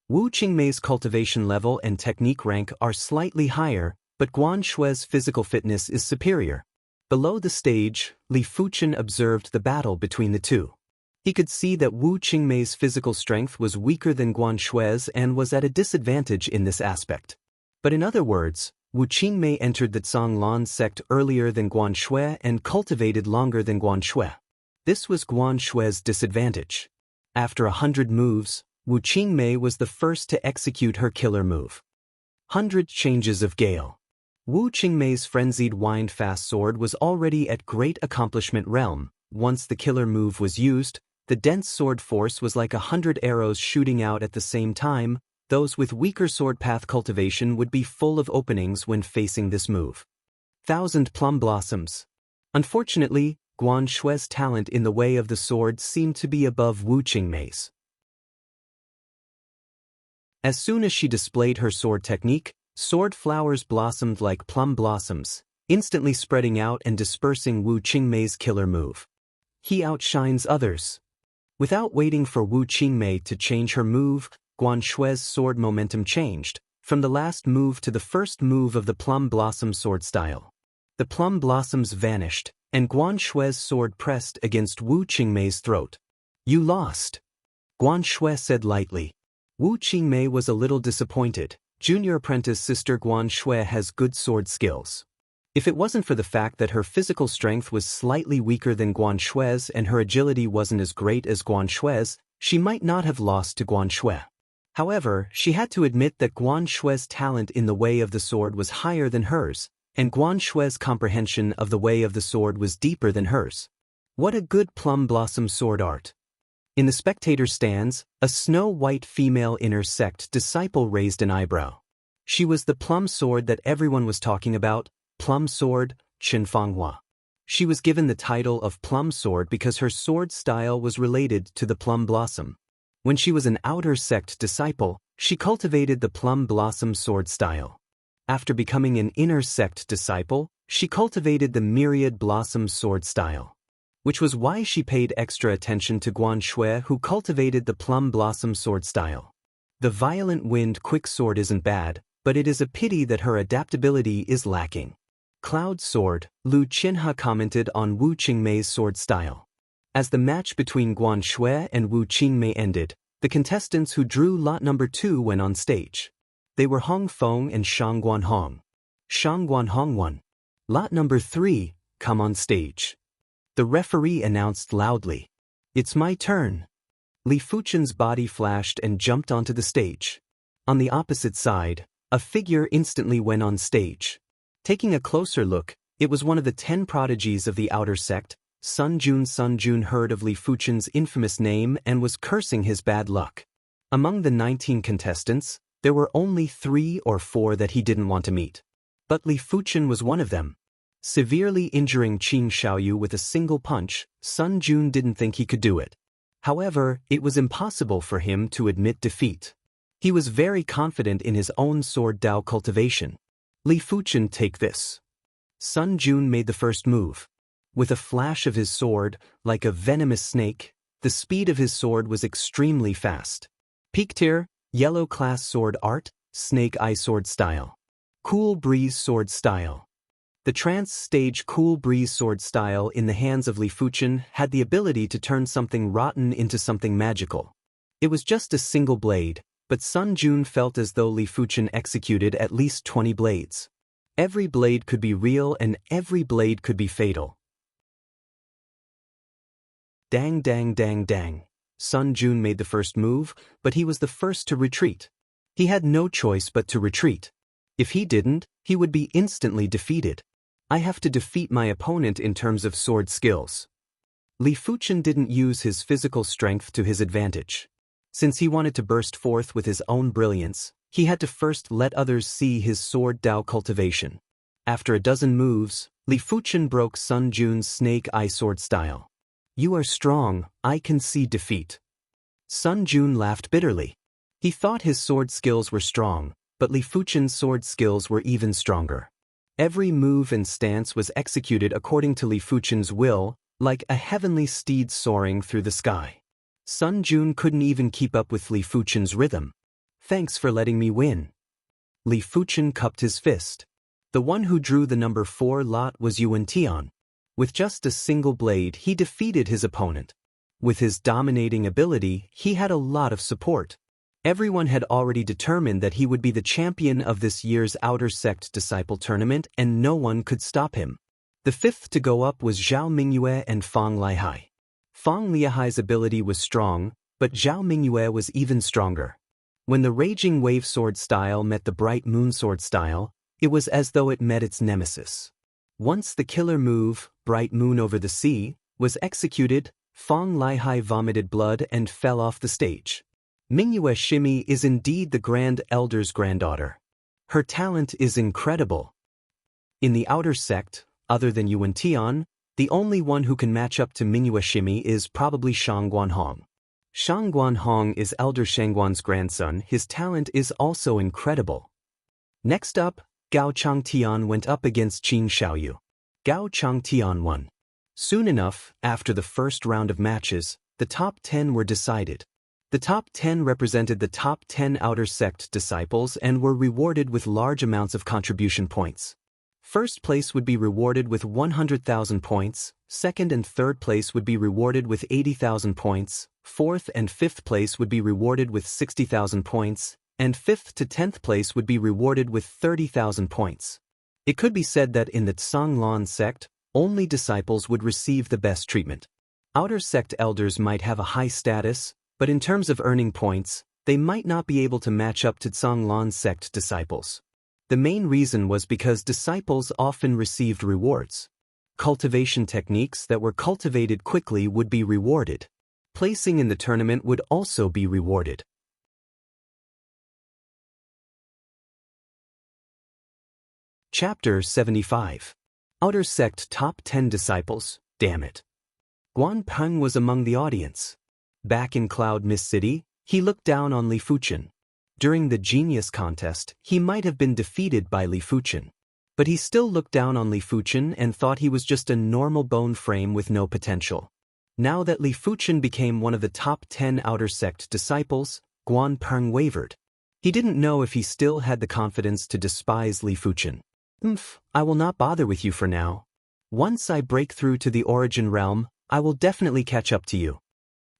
Wu Qingmei's cultivation level and technique rank are slightly higher, but Guan Shui's physical fitness is superior. Below the stage, Li Fuchen observed the battle between the two. He could see that Wu Qingmei's physical strength was weaker than Guan Shui's and was at a disadvantage in this aspect. But in other words, Wu Qingmei entered the Zhanglan sect earlier than Guan Shui and cultivated longer than Guan Shui. This was Guan Shui's disadvantage. After 100 moves, Wu Qingmei was the first to execute her killer move. 100 changes of gale. Wu Qingmei's frenzied wind-fast sword was already at great accomplishment realm. Once the killer move was used, the dense sword force was like 100 arrows shooting out at the same time. Those with weaker sword path cultivation would be full of openings when facing this move. 1,000 plum blossoms. Unfortunately, Guan Shui's talent in the way of the sword seemed to be above Wu Qingmei's. As soon as she displayed her sword technique, sword flowers blossomed like plum blossoms, instantly spreading out and dispersing Wu Qingmei's killer move. He outshines others. Without waiting for Wu Qingmei to change her move, Guan Shui's sword momentum changed, from the last move to the first move of the plum blossom sword style. The plum blossoms vanished, and Guan Shui's sword pressed against Wu Qingmei's throat. You lost, Guan Shui said lightly. Wu Qingmei was a little disappointed. Junior apprentice sister Guan Shui has good sword skills. If it wasn't for the fact that her physical strength was slightly weaker than Guan Shui's and her agility wasn't as great as Guan Shui's, she might not have lost to Guan Shui. However, she had to admit that Guan Shui's talent in the way of the sword was higher than hers, and Guan Shui's comprehension of the way of the sword was deeper than hers. What a good plum blossom sword art. In the spectator stands, a snow-white female inner sect disciple raised an eyebrow. She was the plum sword that everyone was talking about, plum sword, Qinfanghua. She was given the title of plum sword because her sword style was related to the plum blossom. When she was an outer sect disciple, she cultivated the plum blossom sword style. After becoming an inner sect disciple, she cultivated the myriad blossom sword style. Which was why she paid extra attention to Guan Shui, who cultivated the plum blossom sword style. The violent wind quick sword isn't bad, but it is a pity that her adaptability is lacking. Cloud sword, Lu Qinha commented on Wu Qingmei's sword style. As the match between Guan Shui and Wu Qingmei ended, the contestants who drew lot number 2 went on stage. They were Hong Feng and Shang Guanhong. Shang Guanhong won. Lot number 3, come on stage. The referee announced loudly. It's my turn. Li Fuchen's body flashed and jumped onto the stage. On the opposite side, a figure instantly went on stage. Taking a closer look, it was one of the 10 prodigies of the outer sect. Sun Jun heard of Li Fuchen's infamous name and was cursing his bad luck. Among the 19 contestants, there were only 3 or 4 that he didn't want to meet. But Li Fuchen was one of them. Severely injuring Qing Xiaoyu with a single punch, Sun Jun didn't think he could do it. However, it was impossible for him to admit defeat. He was very confident in his own sword Dao cultivation. Li Fuchen, take this. Sun Jun made the first move. With a flash of his sword, like a venomous snake, the speed of his sword was extremely fast. Peak tier, yellow class sword art, snake eye sword style. Cool breeze sword style. The trance stage cool breeze sword style in the hands of Li Fuchen had the ability to turn something rotten into something magical. It was just a single blade, but Sun Jun felt as though Li Fuchen executed at least 20 blades. Every blade could be real and every blade could be fatal. Dang dang dang dang. Sun Jun made the first move, but he was the first to retreat. He had no choice but to retreat. If he didn't, he would be instantly defeated. I have to defeat my opponent in terms of sword skills. Li Fuchen didn't use his physical strength to his advantage. Since he wanted to burst forth with his own brilliance, he had to first let others see his sword Dao cultivation. After a dozen moves, Li Fuchen broke Sun Jun's snake eye sword style. You are strong, I can see defeat. Sun Jun laughed bitterly. He thought his sword skills were strong, but Li Fuchen's sword skills were even stronger. Every move and stance was executed according to Li Fuchen's will, like a heavenly steed soaring through the sky. Sun Jun couldn't even keep up with Li Fuchen's rhythm. Thanks for letting me win. Li Fuchen cupped his fist. The one who drew the number 4 lot was Yuan Tian. With just a single blade he defeated his opponent. With his dominating ability, he had a lot of support. Everyone had already determined that he would be the champion of this year's Outer Sect Disciple Tournament and no one could stop him. The fifth to go up was Zhao Mingyue and Fang Lihai. Fang Lihai's ability was strong, but Zhao Mingyue was even stronger. When the Raging Wave Sword style met the Bright Moon Sword style, it was as though it met its nemesis. Once the killer move, Bright Moon over the Sea, was executed, Fang Lihai vomited blood and fell off the stage. Mingyue Shimi is indeed the Grand Elder's granddaughter. Her talent is incredible. In the Outer Sect, other than Yuan Tian, the only one who can match up to Mingyue Shimi is probably Shang Guanhong. Shang Guanhong is Elder Shangguan's grandson. His talent is also incredible. Next up, Gao Changtian went up against Qin Xiaoyu. Gao Changtian won. Soon enough, after the first round of matches, the top 10 were decided. The top 10 represented the top 10 Outer Sect disciples and were rewarded with large amounts of contribution points. First place would be rewarded with 100,000 points, second and third place would be rewarded with 80,000 points, fourth and fifth place would be rewarded with 60,000 points, and 5th to 10th place would be rewarded with 30,000 points. It could be said that in the Tsanglan sect, only disciples would receive the best treatment. Outer sect elders might have a high status, but in terms of earning points, they might not be able to match up to Tsanglan sect disciples. The main reason was because disciples often received rewards. Cultivation techniques that were cultivated quickly would be rewarded. Placing in the tournament would also be rewarded. Chapter 75. Outer Sect Top 10 Disciples, damn it. Guan Peng was among the audience. Back in Cloud Mist City, he looked down on Li Fuchen. During the Genius Contest, he might have been defeated by Li Fuchen. But he still looked down on Li Fuchen and thought he was just a normal bone frame with no potential. Now that Li Fuchen became one of the top 10 Outer Sect disciples, Guan Peng wavered. He didn't know if he still had the confidence to despise Li Fuchen. I will not bother with you for now. Once I break through to the Origin Realm, I will definitely catch up to you.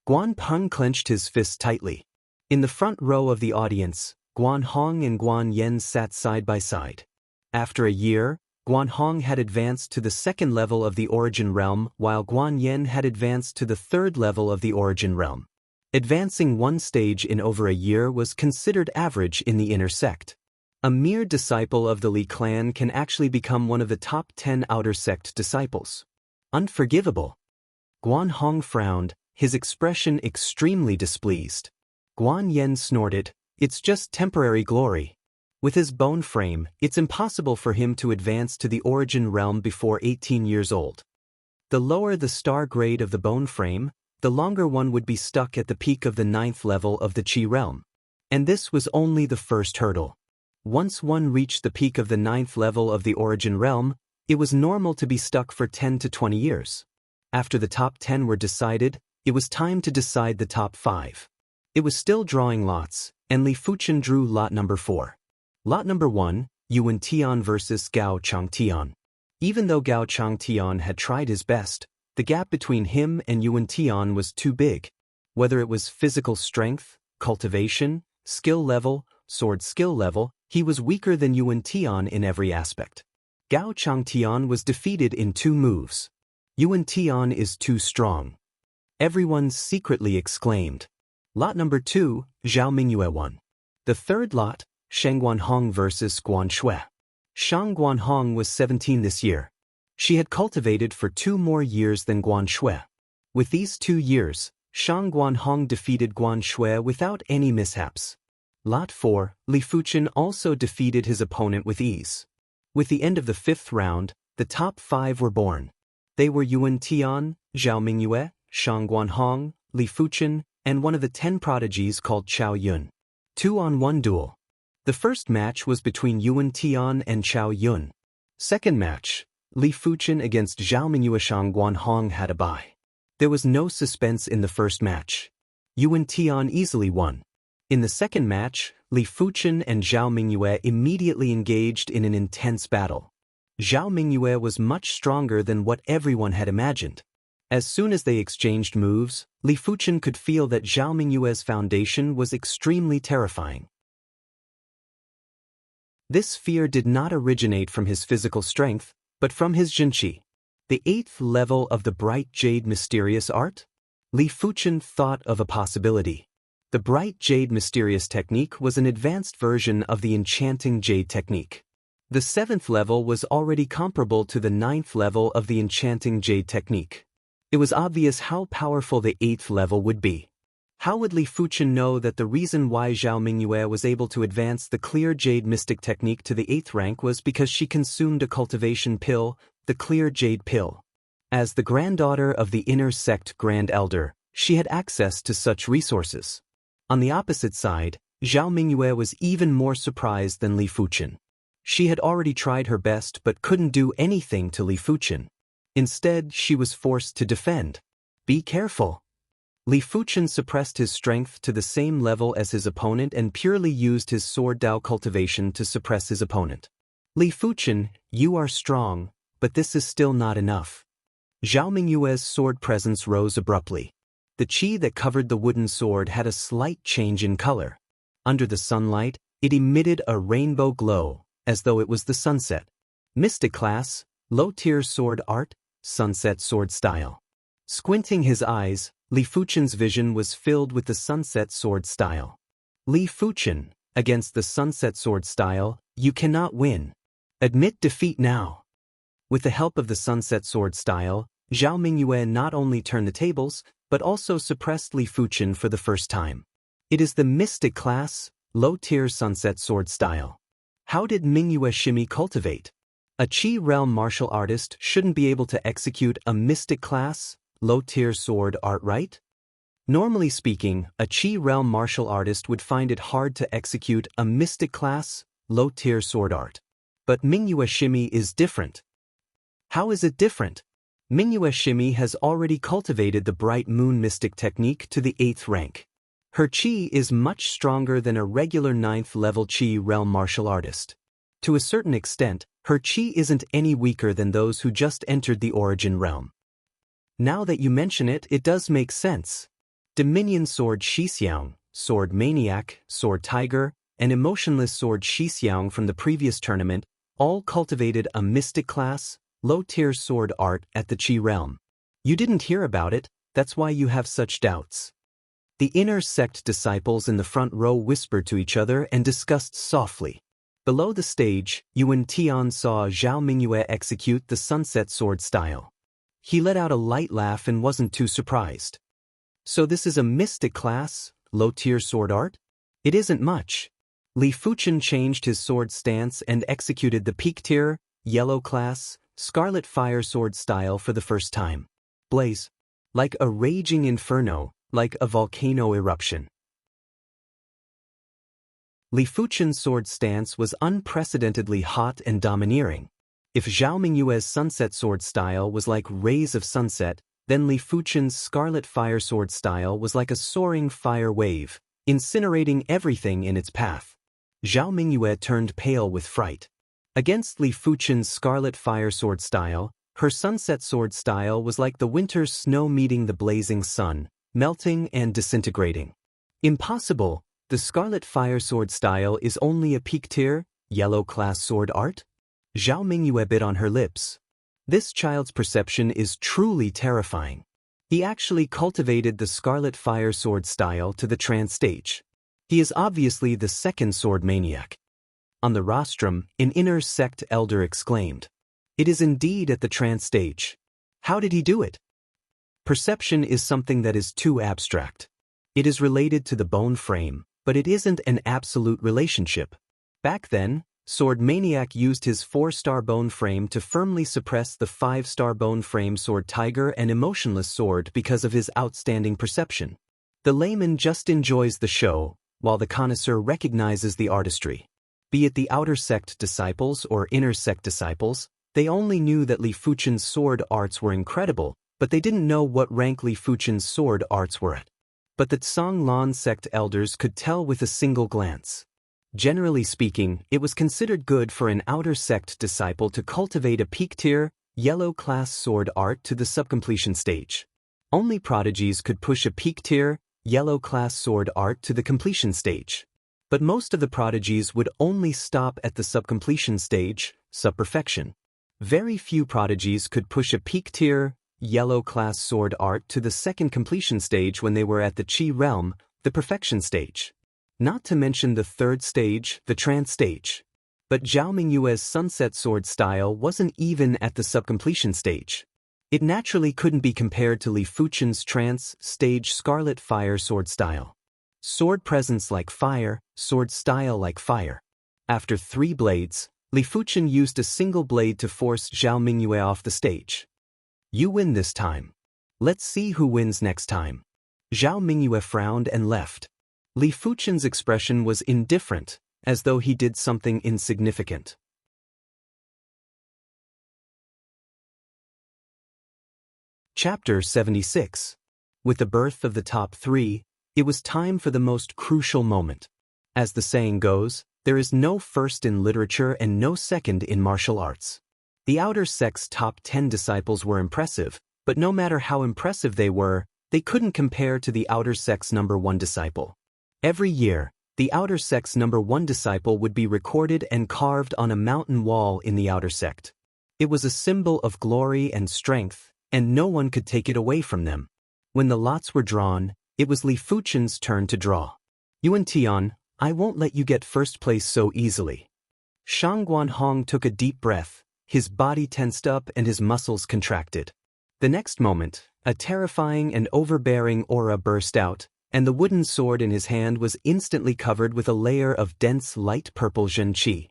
Guan Peng clenched his fist tightly. In the front row of the audience, Guan Hong and Guan Yen sat side by side. After a year, Guan Hong had advanced to the 2nd level of the Origin Realm, while Guan Yen had advanced to the 3rd level of the Origin Realm. Advancing one stage in over a year was considered average in the inner sect. A mere disciple of the Li clan can actually become one of the top 10 Outer Sect disciples. Unforgivable. Guan Hong frowned, his expression extremely displeased. Guan Yen snorted, it's just temporary glory. With his bone frame, it's impossible for him to advance to the Origin Realm before 18 years old. The lower the star grade of the bone frame, the longer one would be stuck at the peak of the 9th level of the Qi Realm. And this was only the first hurdle. Once one reached the peak of the 9th level of the Origin Realm, it was normal to be stuck for 10 to 20 years. After the top 10 were decided, it was time to decide the top 5. It was still drawing lots, and Li Fuchen drew lot number 4. Lot number 1, Yuan Tian versus Gao Changtian. Even though Gao Changtian had tried his best, the gap between him and Yuan Tian was too big. Whether it was physical strength, cultivation, skill level, sword skill level, he was weaker than Yuan Tian in every aspect. Gao Changtian was defeated in 2 moves. Yuan Tian is too strong. Everyone secretly exclaimed. Lot number 2, Zhao Mingyue won. The third lot, Shang Guanhong vs. Guan Shui. Shang Guanhong was 17 this year. She had cultivated for 2 more years than Guan Shui. With these 2 years, Shang Guanhong defeated Guan Shui without any mishaps. Lot 4, Li Fuchen also defeated his opponent with ease. With the end of the 5th round, the top 5 were born. They were Yuan Tian, Zhao Mingyue, Shang Guanhong, Li Fuchen, and one of the 10 prodigies called Chao Yun. 2-on-1 duel. The first match was between Yuan Tian and Chao Yun. Second match, Li Fuchen against Zhao Mingyue. Shang Guanhong had a bye. There was no suspense in the first match. Yuan Tian easily won. In the second match, Li Fuchen and Zhao Mingyue immediately engaged in an intense battle. Zhao Mingyue was much stronger than what everyone had imagined. As soon as they exchanged moves, Li Fuchen could feel that Zhao Mingyue's foundation was extremely terrifying. This fear did not originate from his physical strength, but from his Jinqi. The 8th level of the Bright Jade Mysterious Art? Li Fuchen thought of a possibility. The Bright Jade Mysterious Technique was an advanced version of the Enchanting Jade Technique. The 7th level was already comparable to the 9th level of the Enchanting Jade Technique. It was obvious how powerful the 8th level would be. How would Li Fuchen know that the reason why Zhao Mingyue was able to advance the Clear Jade Mystic Technique to the 8th rank was because she consumed a cultivation pill, the Clear Jade Pill. As the granddaughter of the inner sect Grand Elder, she had access to such resources. On the opposite side, Zhao Mingyue was even more surprised than Li Fuchen. She had already tried her best but couldn't do anything to Li Fuchen. Instead, she was forced to defend. Be careful. Li Fuchen suppressed his strength to the same level as his opponent and purely used his sword Dao cultivation to suppress his opponent. Li Fuchen, you are strong, but this is still not enough. Zhao Mingyue's sword presence rose abruptly. The qi that covered the wooden sword had a slight change in color. Under the sunlight, it emitted a rainbow glow, as though it was the sunset. Mystic class, low-tier sword art, sunset sword style. Squinting his eyes, Li Fuchen's vision was filled with the sunset sword style. Li Fuchen, against the sunset sword style, you cannot win. Admit defeat now. With the help of the sunset sword style, Zhao Mingyue not only turned the tables, but also suppressed Li Fuchen for the first time. It is the mystic class, low-tier sunset sword style. How did Mingyue Shimi cultivate? A Qi realm martial artist shouldn't be able to execute a mystic class, low-tier sword art, right? Normally speaking, a Qi realm martial artist would find it hard to execute a mystic class, low-tier sword art. But Mingyue Shimi is different. How is it different? Mingyue Shimi has already cultivated the Bright Moon Mystic Technique to the 8th rank. Her Qi is much stronger than a regular 9th level Qi realm martial artist. To a certain extent, her Qi isn't any weaker than those who just entered the Origin realm. Now that you mention it, it does make sense. Dominion Sword Xixiang, Sword Maniac, Sword Tiger, and Emotionless Sword Xixiang from the previous tournament all cultivated a mystic class, low-tier sword art at the Qi realm. You didn't hear about it, that's why you have such doubts. The inner sect disciples in the front row whispered to each other and discussed softly. Below the stage, Yuan Tian saw Zhao Mingyue execute the sunset sword style. He let out a light laugh and wasn't too surprised. So this is a mystic class, low-tier sword art? It isn't much. Li Fuchen changed his sword stance and executed the peak-tier, yellow class, scarlet fire sword style for the first time. Blaze. Like a raging inferno, like a volcano eruption. Li Fuchen's sword stance was unprecedentedly hot and domineering. If Zhao Mingyue's sunset sword style was like rays of sunset, then Li Fuchen's scarlet fire sword style was like a soaring fire wave, incinerating everything in its path. Zhao Mingyue turned pale with fright. Against Li Fuchen's scarlet fire sword style, her sunset sword style was like the winter's snow meeting the blazing sun, melting and disintegrating. Impossible, the scarlet fire sword style is only a peak tier, yellow class sword art? Zhao Mingyue bit on her lips. This child's perception is truly terrifying. He actually cultivated the scarlet fire sword style to the trance stage. He is obviously the second sword maniac. On the rostrum, an inner sect elder exclaimed. It is indeed at the trance stage. How did he do it? Perception is something that is too abstract. It is related to the bone frame, but it isn't an absolute relationship. Back then, Sword Maniac used his 4-star bone frame to firmly suppress the 5-star bone frame Sword Tiger and Emotionless Sword because of his outstanding perception. The layman just enjoys the show, while the connoisseur recognizes the artistry. Be it the outer sect disciples or inner sect disciples, they only knew that Li Fuchen's sword arts were incredible, but they didn't know what rank Li Fuchen's sword arts were at. But the Tsang Lan sect elders could tell with a single glance. Generally speaking, it was considered good for an outer sect disciple to cultivate a peak tier, yellow class sword art to the subcompletion stage. Only prodigies could push a peak tier, yellow class sword art to the completion stage. But most of the prodigies would only stop at the subcompletion stage, subperfection. Very few prodigies could push a peak tier, yellow class sword art to the second completion stage when they were at the Qi realm, the perfection stage. Not to mention the third stage, the trance stage. But Zhao Mingyue's sunset sword style wasn't even at the subcompletion stage. It naturally couldn't be compared to Li Fuchen's trance stage scarlet fire sword style. Sword presence like fire, sword style like fire. After 3 blades, Li Fuchen used a single blade to force Zhao Mingyue off the stage. You win this time. Let's see who wins next time. Zhao Mingyue frowned and left. Li Fuchen's expression was indifferent, as though he did something insignificant. Chapter 76. With the birth of the top 3, it was time for the most crucial moment. As the saying goes, there is no first in literature and no second in martial arts. The outer sect's top 10 disciples were impressive, but no matter how impressive they were, they couldn't compare to the outer sect's number 1 disciple. Every year, the outer sect's number 1 disciple would be recorded and carved on a mountain wall in the outer sect. It was a symbol of glory and strength, and no one could take it away from them. When the lots were drawn, it was Li Fuchen's turn to draw. Yuan Tian, I won't let you get first place so easily. Shang Guanhong took a deep breath, his body tensed up and his muscles contracted. The next moment, a terrifying and overbearing aura burst out, and the wooden sword in his hand was instantly covered with a layer of dense light purple Zhenqi.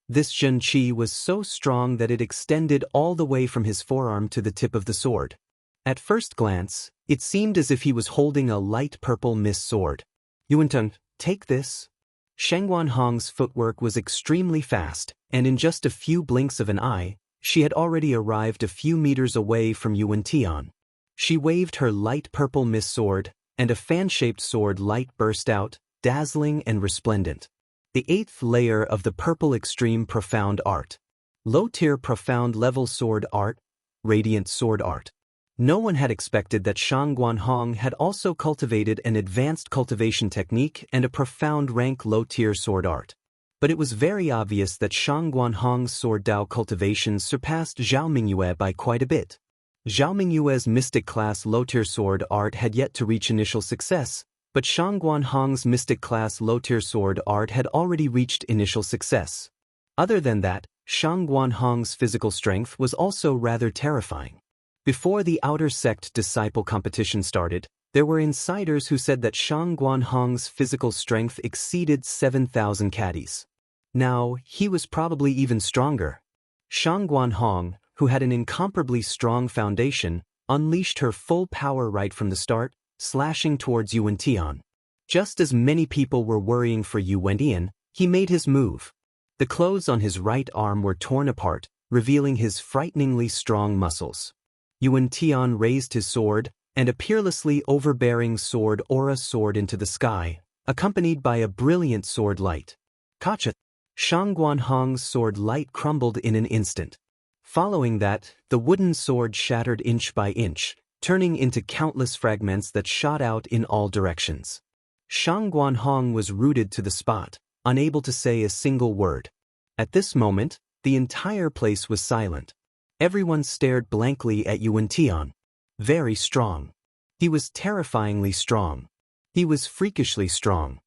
This Zhenqi was so strong that it extended all the way from his forearm to the tip of the sword. At first glance, it seemed as if he was holding a light purple mist sword. Yuanteng, take this. Shang Guanhong's footwork was extremely fast, and in just a few blinks of an eye, she had already arrived a few meters away from Yuan Tian. She waved her light purple mist sword, and a fan-shaped sword light burst out, dazzling and resplendent. The 8th layer of the purple extreme profound art. Low-tier profound level sword art, radiant sword art. No one had expected that Shang Guanhong had also cultivated an advanced cultivation technique and a profound rank low-tier sword art. But it was very obvious that Shang Guanhong's sword Dao cultivation surpassed Zhao Mingyue by quite a bit. Zhao Mingyue's mystic class low-tier sword art had yet to reach initial success, but Shang Guanhong's mystic class low-tier sword art had already reached initial success. Other than that, Shang Guanhong's physical strength was also rather terrifying. Before the outer sect disciple competition started, there were insiders who said that Shang Guanhong's physical strength exceeded 7,000 caddies. Now, he was probably even stronger. Shang Guanhong, who had an incomparably strong foundation, unleashed her full power right from the start, slashing towards Yuan Tian. Just as many people were worrying for Yuan Tian, he made his move. The clothes on his right arm were torn apart, revealing his frighteningly strong muscles. Yuan Tian raised his sword, and a peerlessly overbearing sword aura soared into the sky, accompanied by a brilliant sword light. Kacha! Shangguanhong's sword light crumbled in an instant. Following that, the wooden sword shattered inch by inch, turning into countless fragments that shot out in all directions. Shangguanhong was rooted to the spot, unable to say a single word. At this moment, the entire place was silent. Everyone stared blankly at Yuan Tian. Very strong. He was terrifyingly strong. He was freakishly strong.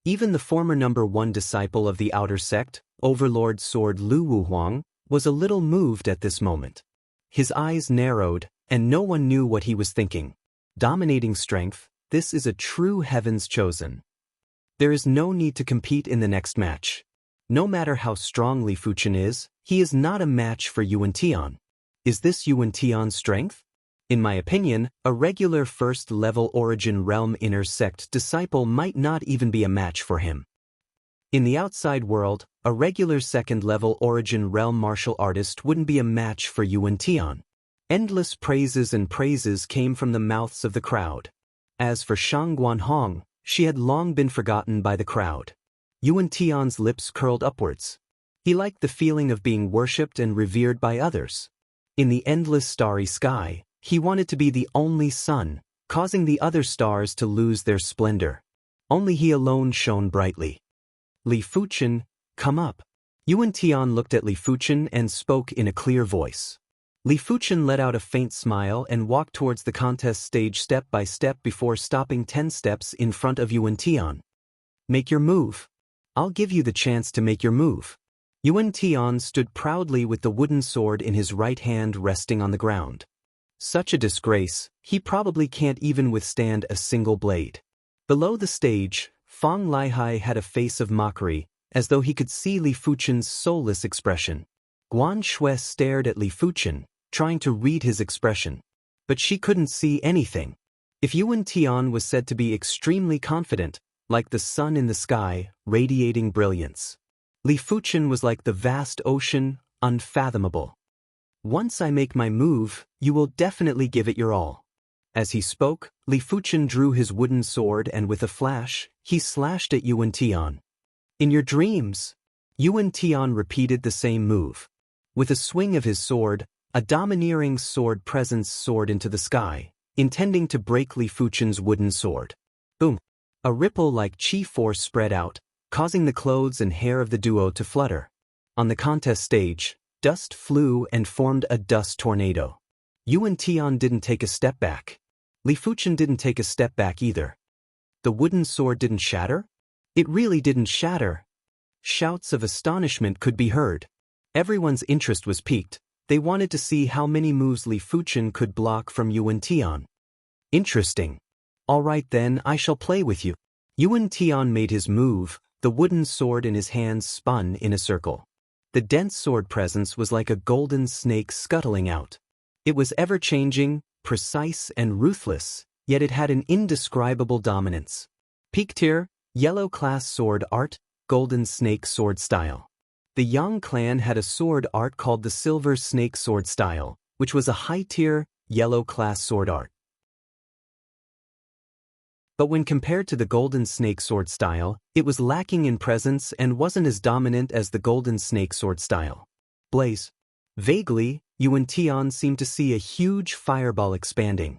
Even the former #1 disciple of the outer sect, Overlord Sword Lu Wuhuang, was a little moved at this moment. His eyes narrowed, and no one knew what he was thinking. Dominating strength, this is a true heaven's chosen. There is no need to compete in the next match. No matter how strong Li Fuchen is, he is not a match for Yuan Tian. Is this Yuan Tian's strength? In my opinion, a regular first-level Origin Realm inner sect disciple might not even be a match for him. In the outside world, a regular second-level Origin Realm martial artist wouldn't be a match for Yuan Tian. Endless praises and praises came from the mouths of the crowd. As for Shangguanhong, she had long been forgotten by the crowd. Yuan Tian's lips curled upwards. He liked the feeling of being worshipped and revered by others. In the endless starry sky, he wanted to be the only sun, causing the other stars to lose their splendor. Only he alone shone brightly. Li Fuchen, come up. Yuan Tian looked at Li Fuchen and spoke in a clear voice. Li Fuchen let out a faint smile and walked towards the contest stage step by step before stopping 10 steps in front of Yuan Tian. Make your move. I'll give you the chance to make your move. Yuan Tian stood proudly with the wooden sword in his right hand resting on the ground. Such a disgrace, he probably can't even withstand a single blade. Below the stage, Fang Lihai had a face of mockery, as though he could see Li Fuchen's soulless expression. Guan Shui stared at Li Fuchen, trying to read his expression. But she couldn't see anything. If Yuan Tian was said to be extremely confident, like the sun in the sky, radiating brilliance, Li Fuchen was like the vast ocean, unfathomable. Once I make my move, you will definitely give it your all. As he spoke, Li Fuchen drew his wooden sword and with a flash, he slashed at Yuan Tian. In your dreams, Yuan Tian repeated the same move. With a swing of his sword, a domineering sword presence soared into the sky, intending to break Li Fuchen's wooden sword. Boom! A ripple like chi force spread out, causing the clothes and hair of the duo to flutter. On the contest stage, dust flew and formed a dust tornado. Yuan Tian didn't take a step back. Li Fuchen didn't take a step back either. The wooden sword didn't shatter? It really didn't shatter. Shouts of astonishment could be heard. Everyone's interest was piqued. They wanted to see how many moves Li Fuchen could block from Yuan Tian. Interesting. All right then, I shall play with you. Yuan Tian made his move, the wooden sword in his hands spun in a circle. The dense sword presence was like a golden snake scuttling out. It was ever-changing, precise and ruthless, yet it had an indescribable dominance. Peak tier, yellow class sword art, golden snake sword style. The Yang clan had a sword art called the silver snake sword style, which was a high-tier, yellow class sword art. But when compared to the golden snake sword style, it was lacking in presence and wasn't as dominant as the golden snake sword style. Blaze. Vaguely, Yuan Tian seemed to see a huge fireball expanding.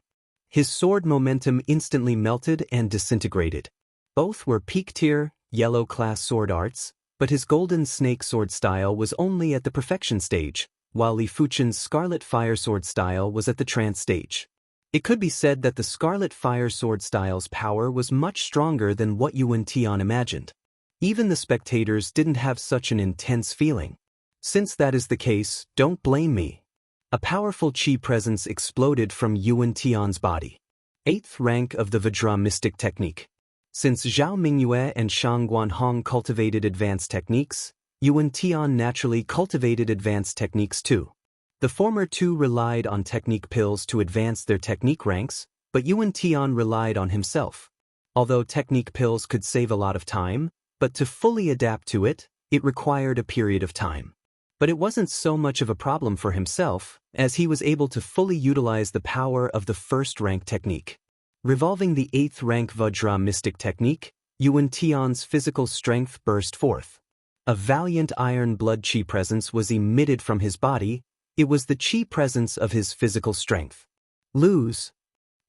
His sword momentum instantly melted and disintegrated. Both were peak-tier, yellow class sword arts, but his golden snake sword style was only at the perfection stage, while Li Fuchen's scarlet fire sword style was at the trance stage. It could be said that the Scarlet Fire Sword style's power was much stronger than what Yuan Tian imagined. Even the spectators didn't have such an intense feeling. Since that is the case, don't blame me. A powerful chi presence exploded from Yuan Tian's body. 8th rank of the Vajra Mystic Technique. Since Zhao Mingyue and Shangguanhong cultivated advanced techniques, Yuan Tian naturally cultivated advanced techniques too. The former two relied on technique pills to advance their technique ranks, but Yuan Tian relied on himself. Although technique pills could save a lot of time, but to fully adapt to it, it required a period of time. But it wasn't so much of a problem for himself, as he was able to fully utilize the power of the first rank technique. Revolving the 8th rank Vajra Mystic Technique, Yuan Tian's physical strength burst forth. A valiant iron blood qi presence was emitted from his body. It was the qi presence of his physical strength. Lose!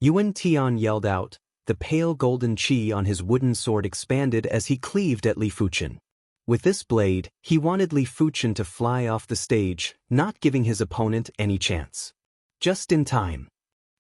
Yuan Tian yelled out. The pale golden qi on his wooden sword expanded as he cleaved at Li Fuchen. With this blade, he wanted Li Fuchen to fly off the stage, not giving his opponent any chance. Just in time.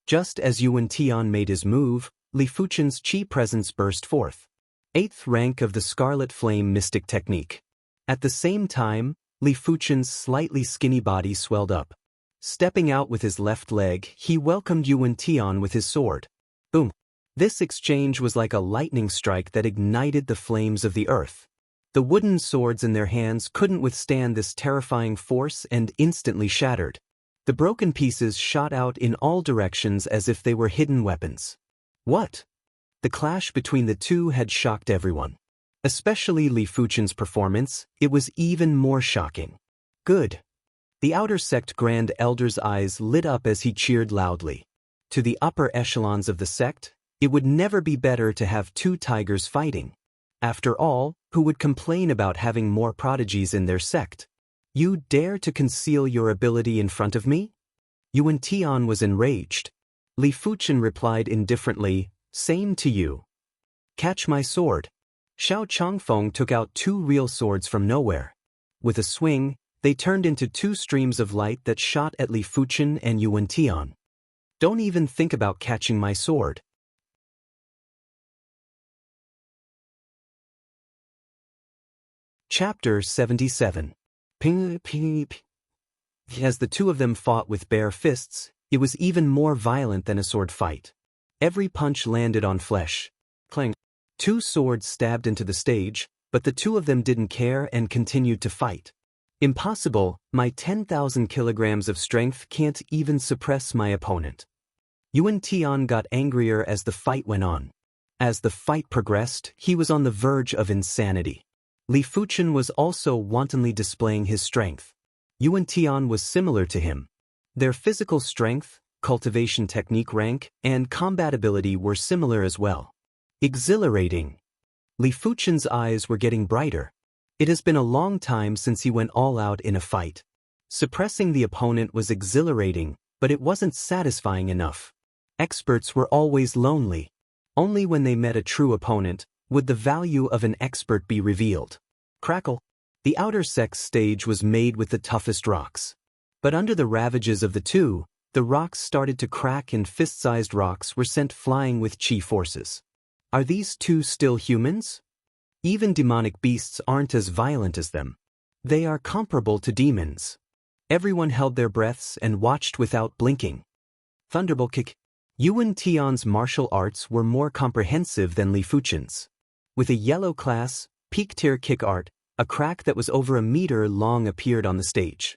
Just as Yuan Tian made his move, Li Fuchen's qi presence burst forth. 8th rank of the Scarlet Flame Mystic Technique. At the same time, Li Fuchen's slightly skinny body swelled up. Stepping out with his left leg, he welcomed Yuan Tian with his sword. Boom! This exchange was like a lightning strike that ignited the flames of the earth. The wooden swords in their hands couldn't withstand this terrifying force and instantly shattered. The broken pieces shot out in all directions as if they were hidden weapons. What? The clash between the two had shocked everyone. Especially Li Fuchen's performance, it was even more shocking. Good. The outer sect Grand Elder's eyes lit up as he cheered loudly. To the upper echelons of the sect, it would never be better to have two tigers fighting. After all, who would complain about having more prodigies in their sect? You dare to conceal your ability in front of me? Yuan Tian was enraged. Li Fuchen replied indifferently, same to you. Catch my sword. Xiao Changfeng took out 2 real swords from nowhere. With a swing, they turned into 2 streams of light that shot at Li Fuchen and Yuan Tian. Don't even think about catching my sword. Chapter 77. Ping, ping, ping. As the two of them fought with bare fists, it was even more violent than a sword fight. Every punch landed on flesh. Clang. 2 swords stabbed into the stage, but the two of them didn't care and continued to fight. Impossible, my 10,000 kilograms of strength can't even suppress my opponent. Yuan Tian got angrier as the fight went on. As the fight progressed, he was on the verge of insanity. Li Fuchen was also wantonly displaying his strength. Yuan Tian was similar to him. Their physical strength, cultivation technique rank, and combat ability were similar as well. Exhilarating. Li Fuchen's eyes were getting brighter. It has been a long time since he went all out in a fight. Suppressing the opponent was exhilarating, but it wasn't satisfying enough. Experts were always lonely. Only when they met a true opponent would the value of an expert be revealed. Crackle. The outer sects stage was made with the toughest rocks. But under the ravages of the two, the rocks started to crack and fist-sized rocks were sent flying with qi forces. Are these two still humans? Even demonic beasts aren't as violent as them. They are comparable to demons. Everyone held their breaths and watched without blinking. Thunderbolt kick. Yuan Tian's martial arts were more comprehensive than Li Fuchen's. With a yellow class, peak-tier kick art, a crack that was over a meter long appeared on the stage.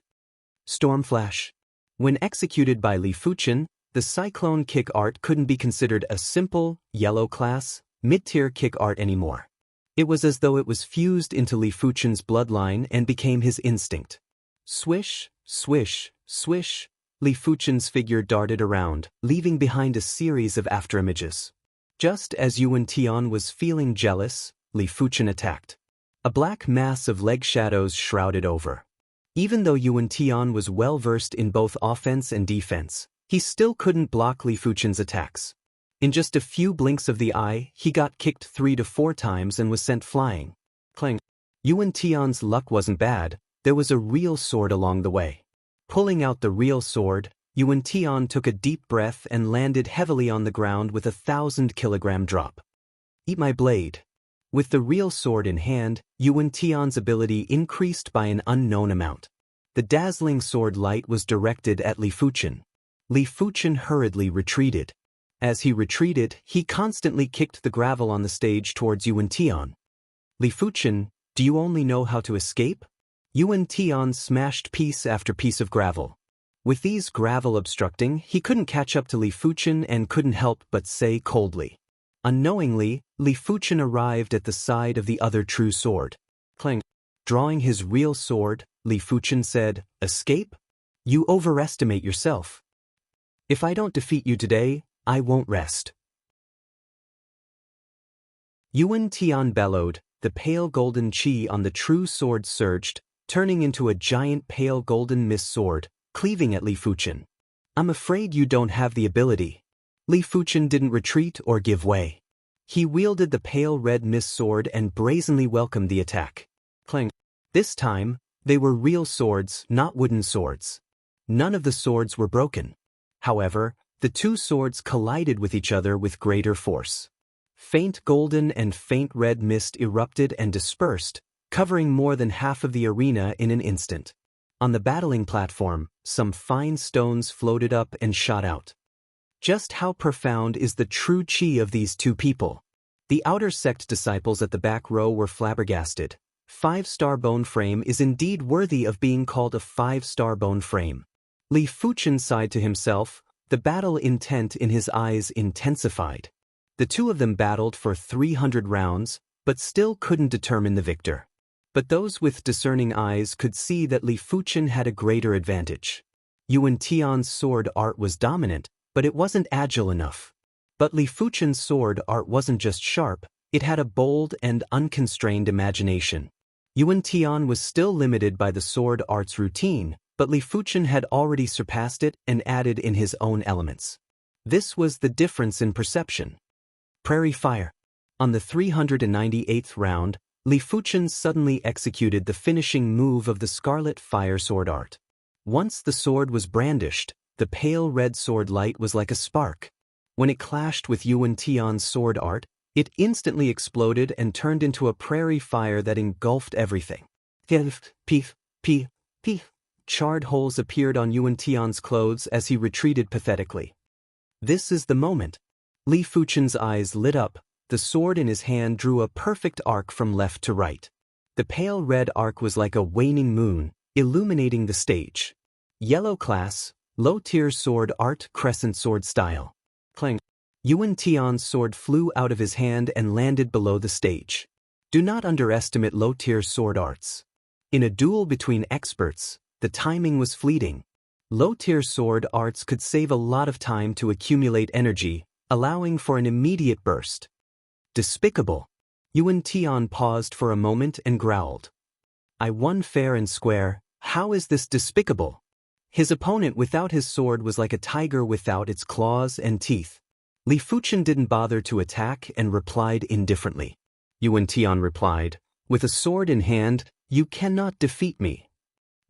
Storm Flash. When executed by Li Fuchen, the cyclone kick art couldn't be considered a simple, yellow class, mid-tier kick art anymore. It was as though it was fused into Li Fuchen's bloodline and became his instinct. Swish, swish, swish, Li Fuchen's figure darted around, leaving behind a series of afterimages. Just as Yuan Tian was feeling jealous, Li Fuchen attacked. A black mass of leg shadows shrouded over. Even though Yuan Tian was well-versed in both offense and defense, he still couldn't block Li Fuchen's attacks. In just a few blinks of the eye, he got kicked 3 to 4 times and was sent flying. Clang. Yuan Tian's luck wasn't bad, there was a real sword along the way. Pulling out the real sword, Yuan Tian took a deep breath and landed heavily on the ground with a 1,000-kilogram drop. Eat my blade. With the real sword in hand, Yuan Tian's ability increased by an unknown amount. The dazzling sword light was directed at Li Fuchen. Li Fuchen hurriedly retreated. As he retreated, he constantly kicked the gravel on the stage towards Yuan Tian. Li Fuchen, do you only know how to escape? Yuan Tian smashed piece after piece of gravel. With these gravel obstructing, he couldn't catch up to Li Fuchen and couldn't help but say coldly. Unknowingly, Li Fuchen arrived at the side of the other true sword. Clang. Drawing his real sword, Li Fuchen said, "Escape? You overestimate yourself. If I don't defeat you today, I won't rest." Yuan Tian bellowed, the pale golden qi on the true sword surged, turning into a giant pale golden mist sword, cleaving at Li Fuchen. I'm afraid you don't have the ability. Li Fuchen didn't retreat or give way. He wielded the pale red mist sword and brazenly welcomed the attack. Clang. This time, they were real swords, not wooden swords. None of the swords were broken. However, the two swords collided with each other with greater force. Faint golden and faint red mist erupted and dispersed, covering more than half of the arena in an instant. On the battling platform, some fine stones floated up and shot out. Just how profound is the true qi of these two people? The outer sect disciples at the back row were flabbergasted. 5-star bone frame is indeed worthy of being called a 5-star bone frame. Li Fuchen sighed to himself, the battle intent in his eyes intensified. The two of them battled for 300 rounds, but still couldn't determine the victor. But those with discerning eyes could see that Li Fuchen had a greater advantage. Yuan Tian's sword art was dominant, but it wasn't agile enough. But Li Fuchen's sword art wasn't just sharp, it had a bold and unconstrained imagination. Yuan Tian was still limited by the sword art's routine, but Li Fuchen had already surpassed it and added in his own elements. This was the difference in perception. Prairie Fire. On the 398th round, Li Fuchen suddenly executed the finishing move of the Scarlet Fire sword art. Once the sword was brandished, the pale red sword light was like a spark. When it clashed with Yuan Tian's sword art, it instantly exploded and turned into a prairie fire that engulfed everything. Charred holes appeared on Yuan Tian's clothes as he retreated pathetically. This is the moment. Li Fuchen's eyes lit up, the sword in his hand drew a perfect arc from left to right. The pale red arc was like a waning moon, illuminating the stage. Yellow class, low-tier sword art, crescent sword style. Clang. Yuan Tian's sword flew out of his hand and landed below the stage. Do not underestimate low-tier sword arts. In a duel between experts, the timing was fleeting. Low-tier sword arts could save a lot of time to accumulate energy, allowing for an immediate burst. Despicable. Yuan Tian paused for a moment and growled. I won fair and square, how is this despicable? His opponent without his sword was like a tiger without its claws and teeth. Li Fuchen didn't bother to attack and replied indifferently. Yuan Tian replied, with a sword in hand, you cannot defeat me.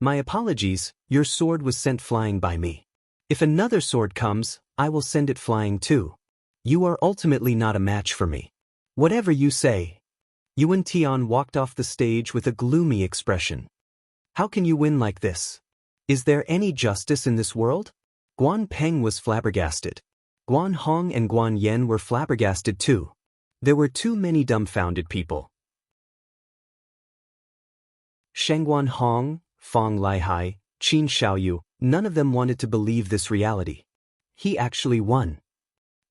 My apologies, your sword was sent flying by me. If another sword comes, I will send it flying too. You are ultimately not a match for me. Whatever you say. Yuan Tian walked off the stage with a gloomy expression. How can you win like this? Is there any justice in this world? Guan Peng was flabbergasted. Guan Hong and Guan Yen were flabbergasted too. There were too many dumbfounded people. Shengguan Hong, Fong Laihai, Qin Xiaoyu, none of them wanted to believe this reality. He actually won.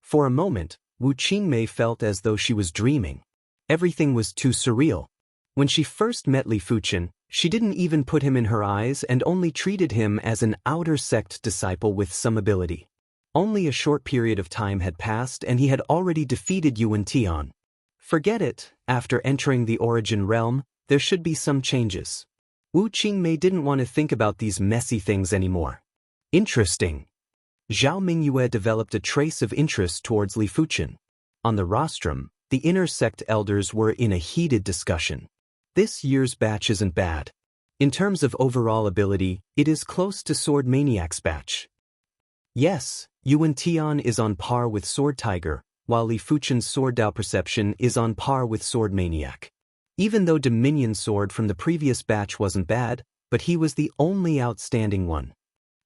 For a moment, Wu Qingmei felt as though she was dreaming. Everything was too surreal. When she first met Li Fuchen, she didn't even put him in her eyes and only treated him as an outer sect disciple with some ability. Only a short period of time had passed and he had already defeated Yuan Tian. Forget it, after entering the origin realm, there should be some changes. Wu Qingmei didn't want to think about these messy things anymore. Interesting. Zhao Mingyue developed a trace of interest towards Li Fuchen. On the rostrum, the inner sect elders were in a heated discussion. This year's batch isn't bad. In terms of overall ability, it is close to Sword Maniac's batch. Yes, Yuan Tian is on par with Sword Tiger, while Li Fuchen's Sword Dao perception is on par with Sword Maniac. Even though Dominion Sword from the previous batch wasn't bad, but he was the only outstanding one.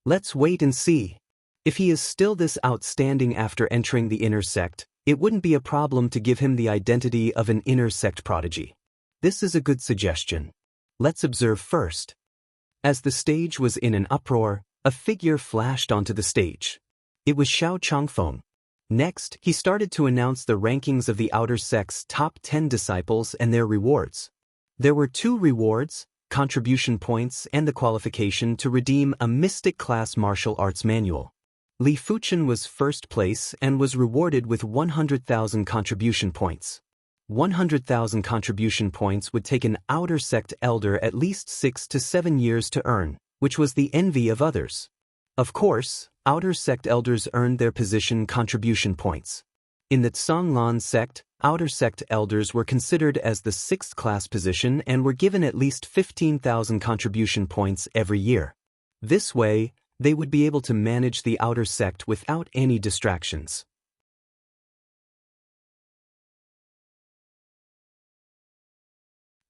Let's wait and see. If he is still this outstanding after entering the inner sect, it wouldn't be a problem to give him the identity of an inner sect prodigy. This is a good suggestion. Let's observe first. As the stage was in an uproar, a figure flashed onto the stage. It was Xiao Changfeng. Next, he started to announce the rankings of the outer sect's top 10 disciples and their rewards. There were 2 rewards, contribution points and the qualification to redeem a mystic class martial arts manual. Li Fuchen was first place and was rewarded with 100,000 contribution points. 100,000 contribution points would take an outer sect elder at least 6 to 7 years to earn, which was the envy of others. Of course, outer sect elders earned their position contribution points. In the Tsanglan sect, outer sect elders were considered as the 6th class position and were given at least 15,000 contribution points every year. This way, they would be able to manage the outer sect without any distractions.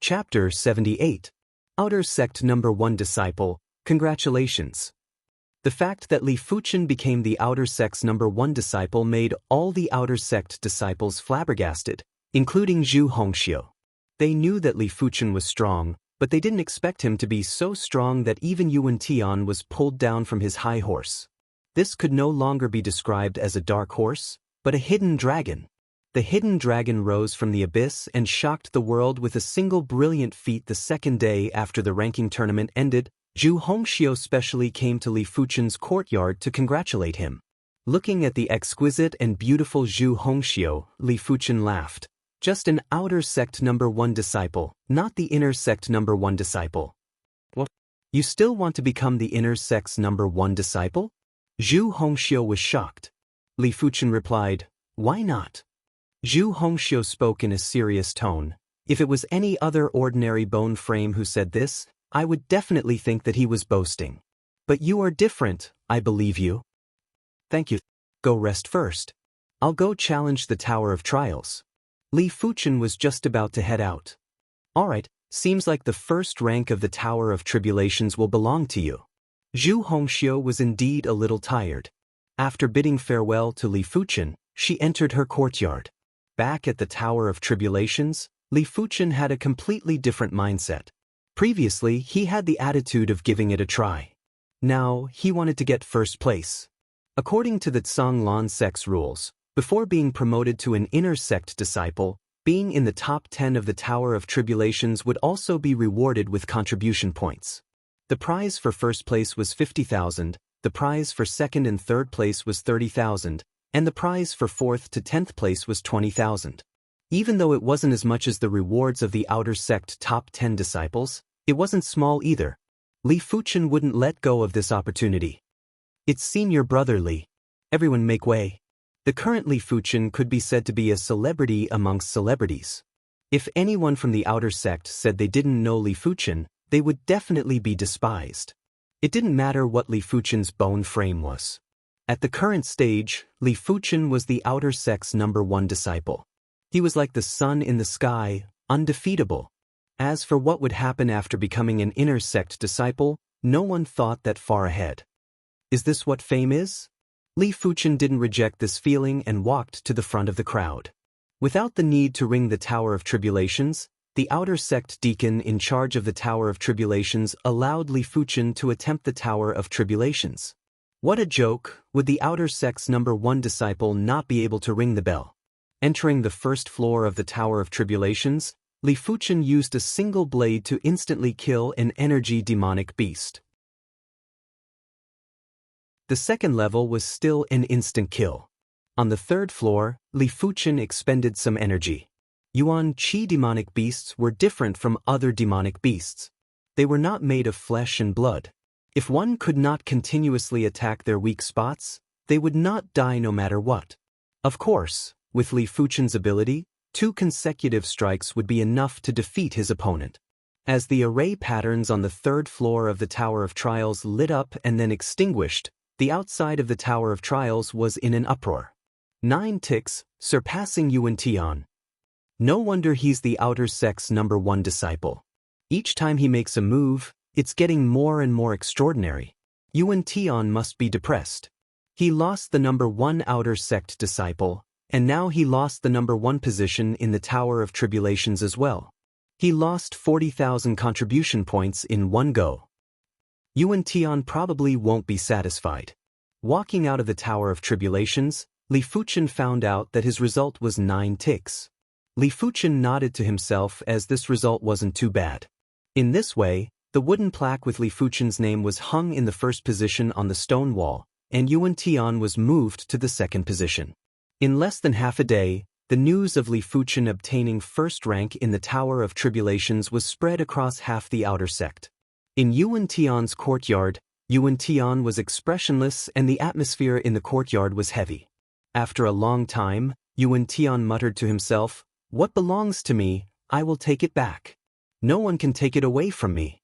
Chapter 78. Outer Sect Number 1 Disciple, Congratulations. The fact that Li Fuchen became the Outer Sect's number 1 disciple made all the Outer Sect disciples flabbergasted, including Zhu Hongxiu. They knew that Li Fuchen was strong, but they didn't expect him to be so strong that even Yuan Tian was pulled down from his high horse. This could no longer be described as a dark horse, but a hidden dragon. The hidden dragon rose from the abyss and shocked the world with a single brilliant feat the second day after the ranking tournament ended. Zhu Hongxiu specially came to Li Fuchen's courtyard to congratulate him. Looking at the exquisite and beautiful Zhu Hongxiu, Li Fuchen laughed. Just an outer sect number 1 disciple, not the inner sect number 1 disciple. What? You still want to become the inner sect's number 1 disciple? Zhu Hongxiu was shocked. Li Fuchen replied, "Why not?" Zhu Hongxiu spoke in a serious tone. If it was any other ordinary bone frame who said this, I would definitely think that he was boasting. But you are different, I believe you. Thank you. Go rest first. I'll go challenge the Tower of Trials. Li Fuchen was just about to head out. Alright, seems like the first rank of the Tower of Tribulations will belong to you. Zhu Hongxiu was indeed a little tired. After bidding farewell to Li Fuchen, she entered her courtyard. Back at the Tower of Tribulations, Li Fuchen had a completely different mindset. Previously, he had the attitude of giving it a try. Now, he wanted to get first place. According to the Tsanglan sect's rules, before being promoted to an inner sect disciple, being in the top 10 of the Tower of Tribulations would also be rewarded with contribution points. The prize for first place was 50,000, the prize for second and third place was 30,000, and the prize for 4th to 10th place was 20,000. Even though it wasn't as much as the rewards of the outer sect top 10 disciples, it wasn't small either. Li Fuchen wouldn't let go of this opportunity. It's senior brother Li. Everyone make way. The current Li Fuchen could be said to be a celebrity amongst celebrities. If anyone from the outer sect said they didn't know Li Fuchen, they would definitely be despised. It didn't matter what Li Fuchen's bone frame was. At the current stage, Li Fuchen was the outer sect's number 1 disciple. He was like the sun in the sky, undefeatable. As for what would happen after becoming an inner sect disciple, no one thought that far ahead. Is this what fame is? Li Fuchen didn't reject this feeling and walked to the front of the crowd. Without the need to ring the Tower of Tribulations, the outer sect deacon in charge of the Tower of Tribulations allowed Li Fuchen to attempt the Tower of Tribulations. What a joke, would the outer sect's number 1 disciple not be able to ring the bell? Entering the first floor of the Tower of Tribulations, Li Fuchen used a single blade to instantly kill an energy demonic beast. The second level was still an instant kill. On the third floor, Li Fuchen expended some energy. Yuan Qi demonic beasts were different from other demonic beasts. They were not made of flesh and blood. If one could not continuously attack their weak spots, they would not die no matter what. Of course, with Li Fuchen's ability, 2 consecutive strikes would be enough to defeat his opponent. As the array patterns on the third floor of the Tower of Trials lit up and then extinguished, the outside of the Tower of Trials was in an uproar. 9 ticks, surpassing Yuan Tian. No wonder he's the outer sect's number 1 disciple. Each time he makes a move, it's getting more and more extraordinary. Yuan Tian must be depressed. He lost the number 1 outer sect disciple, and now he lost the number 1 position in the Tower of Tribulations as well. He lost 40,000 contribution points in one go. Yuan Tian probably won't be satisfied. Walking out of the Tower of Tribulations, Li Fuchen found out that his result was 9 ticks. Li Fuchen nodded to himself as this result wasn't too bad. In this way, the wooden plaque with Li Fuchen's name was hung in the first position on the stone wall, and Yuan Tian was moved to the second position. In less than half a day, The news of Li Fuchen obtaining first rank in the Tower of Tribulations was spread across half the outer sect. In Yuan Tian's courtyard, Yuan Tian was expressionless and the atmosphere in the courtyard was heavy. After a long time, Yuan Tian muttered to himself, "What belongs to me, I will take it back. No one can take it away from me.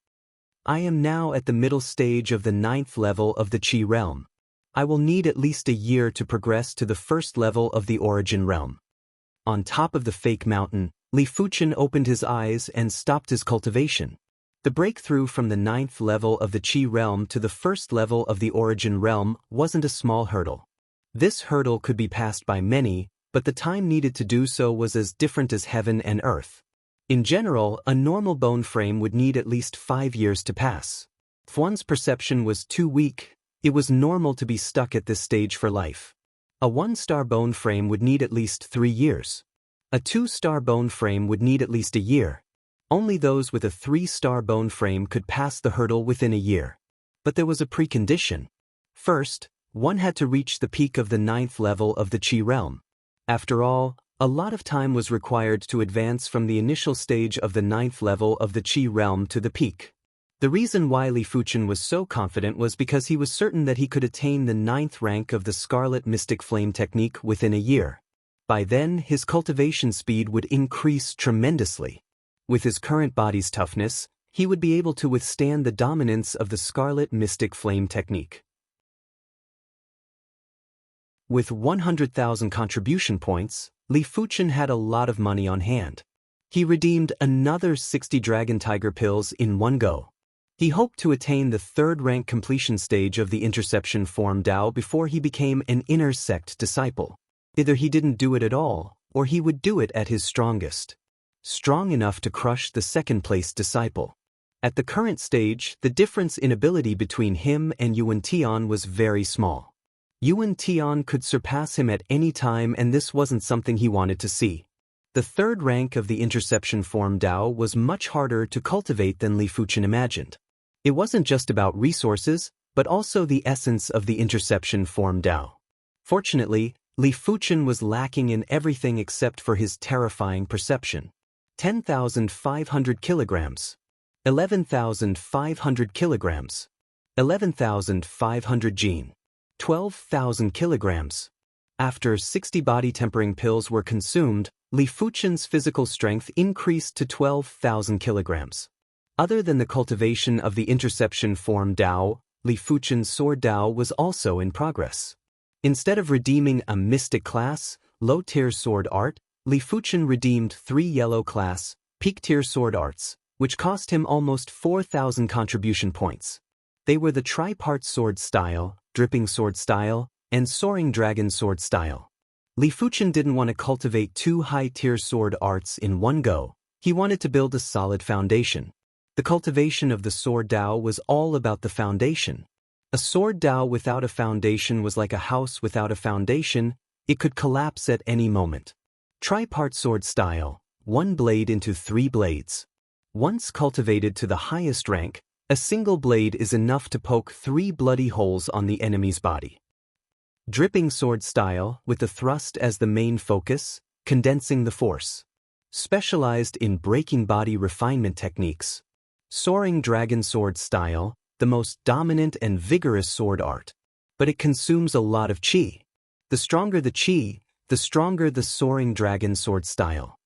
I am now at the middle stage of the 9th level of the Qi realm. I will need at least a year to progress to the first level of the Origin realm." On top of the fake mountain, Li Fuchen opened his eyes and stopped his cultivation. The breakthrough from the 9th level of the Qi realm to the first level of the Origin realm wasn't a small hurdle. This hurdle could be passed by many, but the time needed to do so was as different as heaven and earth. In general, a normal bone frame would need at least 5 years to pass. Fuan's perception was too weak. It was normal to be stuck at this stage for life. A 1-star bone frame would need at least 3 years. A 2-star bone frame would need at least a year. Only those with a 3-star bone frame could pass the hurdle within a year. But there was a precondition. First, one had to reach the peak of the 9th level of the Qi realm. After all, a lot of time was required to advance from the initial stage of the 9th level of the Qi realm to the peak. The reason why Li Fuchen was so confident was because he was certain that he could attain the 9th rank of the Scarlet Mystic Flame technique within a year. By then, his cultivation speed would increase tremendously. With his current body's toughness, he would be able to withstand the dominance of the Scarlet Mystic Flame technique. With 100,000 contribution points, Li Fuchen had a lot of money on hand. He redeemed another 60 Dragon Tiger pills in one go. He hoped to attain the 3rd rank completion stage of the interception form Dao before he became an inner sect disciple. Either he didn't do it at all, or he would do it at his strongest. Strong enough to crush the 2nd-place disciple. At the current stage, the difference in ability between him and Yuan Tian was very small. Yuan Tian could surpass him at any time, and this wasn't something he wanted to see. The 3rd rank of the interception form Dao was much harder to cultivate than Li Fuchen imagined. It wasn't just about resources, but also the essence of the interception form Dao. Fortunately, Li Fuchen was lacking in everything except for his terrifying perception. 10,500 kilograms. 11,500 kilograms. 11,500 gene. 12,000 kilograms. After 60 body tempering pills were consumed, Li Fuchen's physical strength increased to 12,000 kilograms. Other than the cultivation of the interception form Dao, Li Fuchen's sword Dao was also in progress. Instead of redeeming a mystic class, low-tier sword art, Li Fuchen redeemed 3 yellow-class, peak-tier sword arts, which cost him almost 4,000 contribution points. They were the Tripart sword style, dripping sword style, and soaring dragon sword style. Li Fuchen didn't want to cultivate 2 high-tier sword arts in one go. He wanted to build a solid foundation. The cultivation of the sword Dao was all about the foundation. A sword Dao without a foundation was like a house without a foundation. It could collapse at any moment. Tripart sword style, 1 blade into 3 blades. Once cultivated to the highest rank, a single blade is enough to poke 3 bloody holes on the enemy's body. Dripping sword style, with the thrust as the main focus, condensing the force. Specialized in breaking body refinement techniques. Soaring dragon sword style, the most dominant and vigorous sword art. But it consumes a lot of qi. The stronger the qi, the stronger the soaring dragon sword style.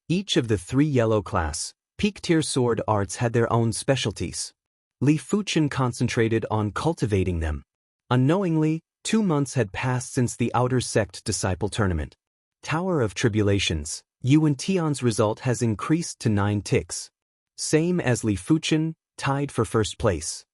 Each of the 3 yellow class, peak-tier sword arts had their own specialties. Li Fuchen concentrated on cultivating them. Unknowingly, 2 months had passed since the Outer Sect Disciple Tournament. Tower of Tribulations, Yuan Tian's result has increased to 9 ticks. Same as Li Fuchen, tied for first place.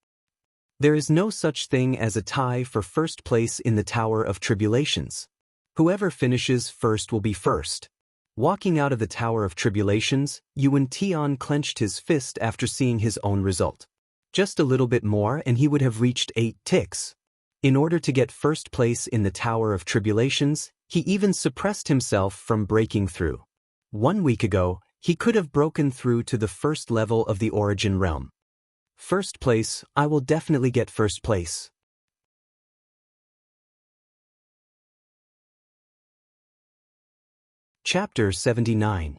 There is no such thing as a tie for first place in the Tower of Tribulations. Whoever finishes first will be first. Walking out of the Tower of Tribulations, Yuan Tian clenched his fist after seeing his own result. Just a little bit more and he would have reached 8 ticks. In order to get first place in the Tower of Tribulations, he even suppressed himself from breaking through. 1 week ago, he could have broken through to the first level of the Origin realm. First place, I will definitely get first place. Chapter 79.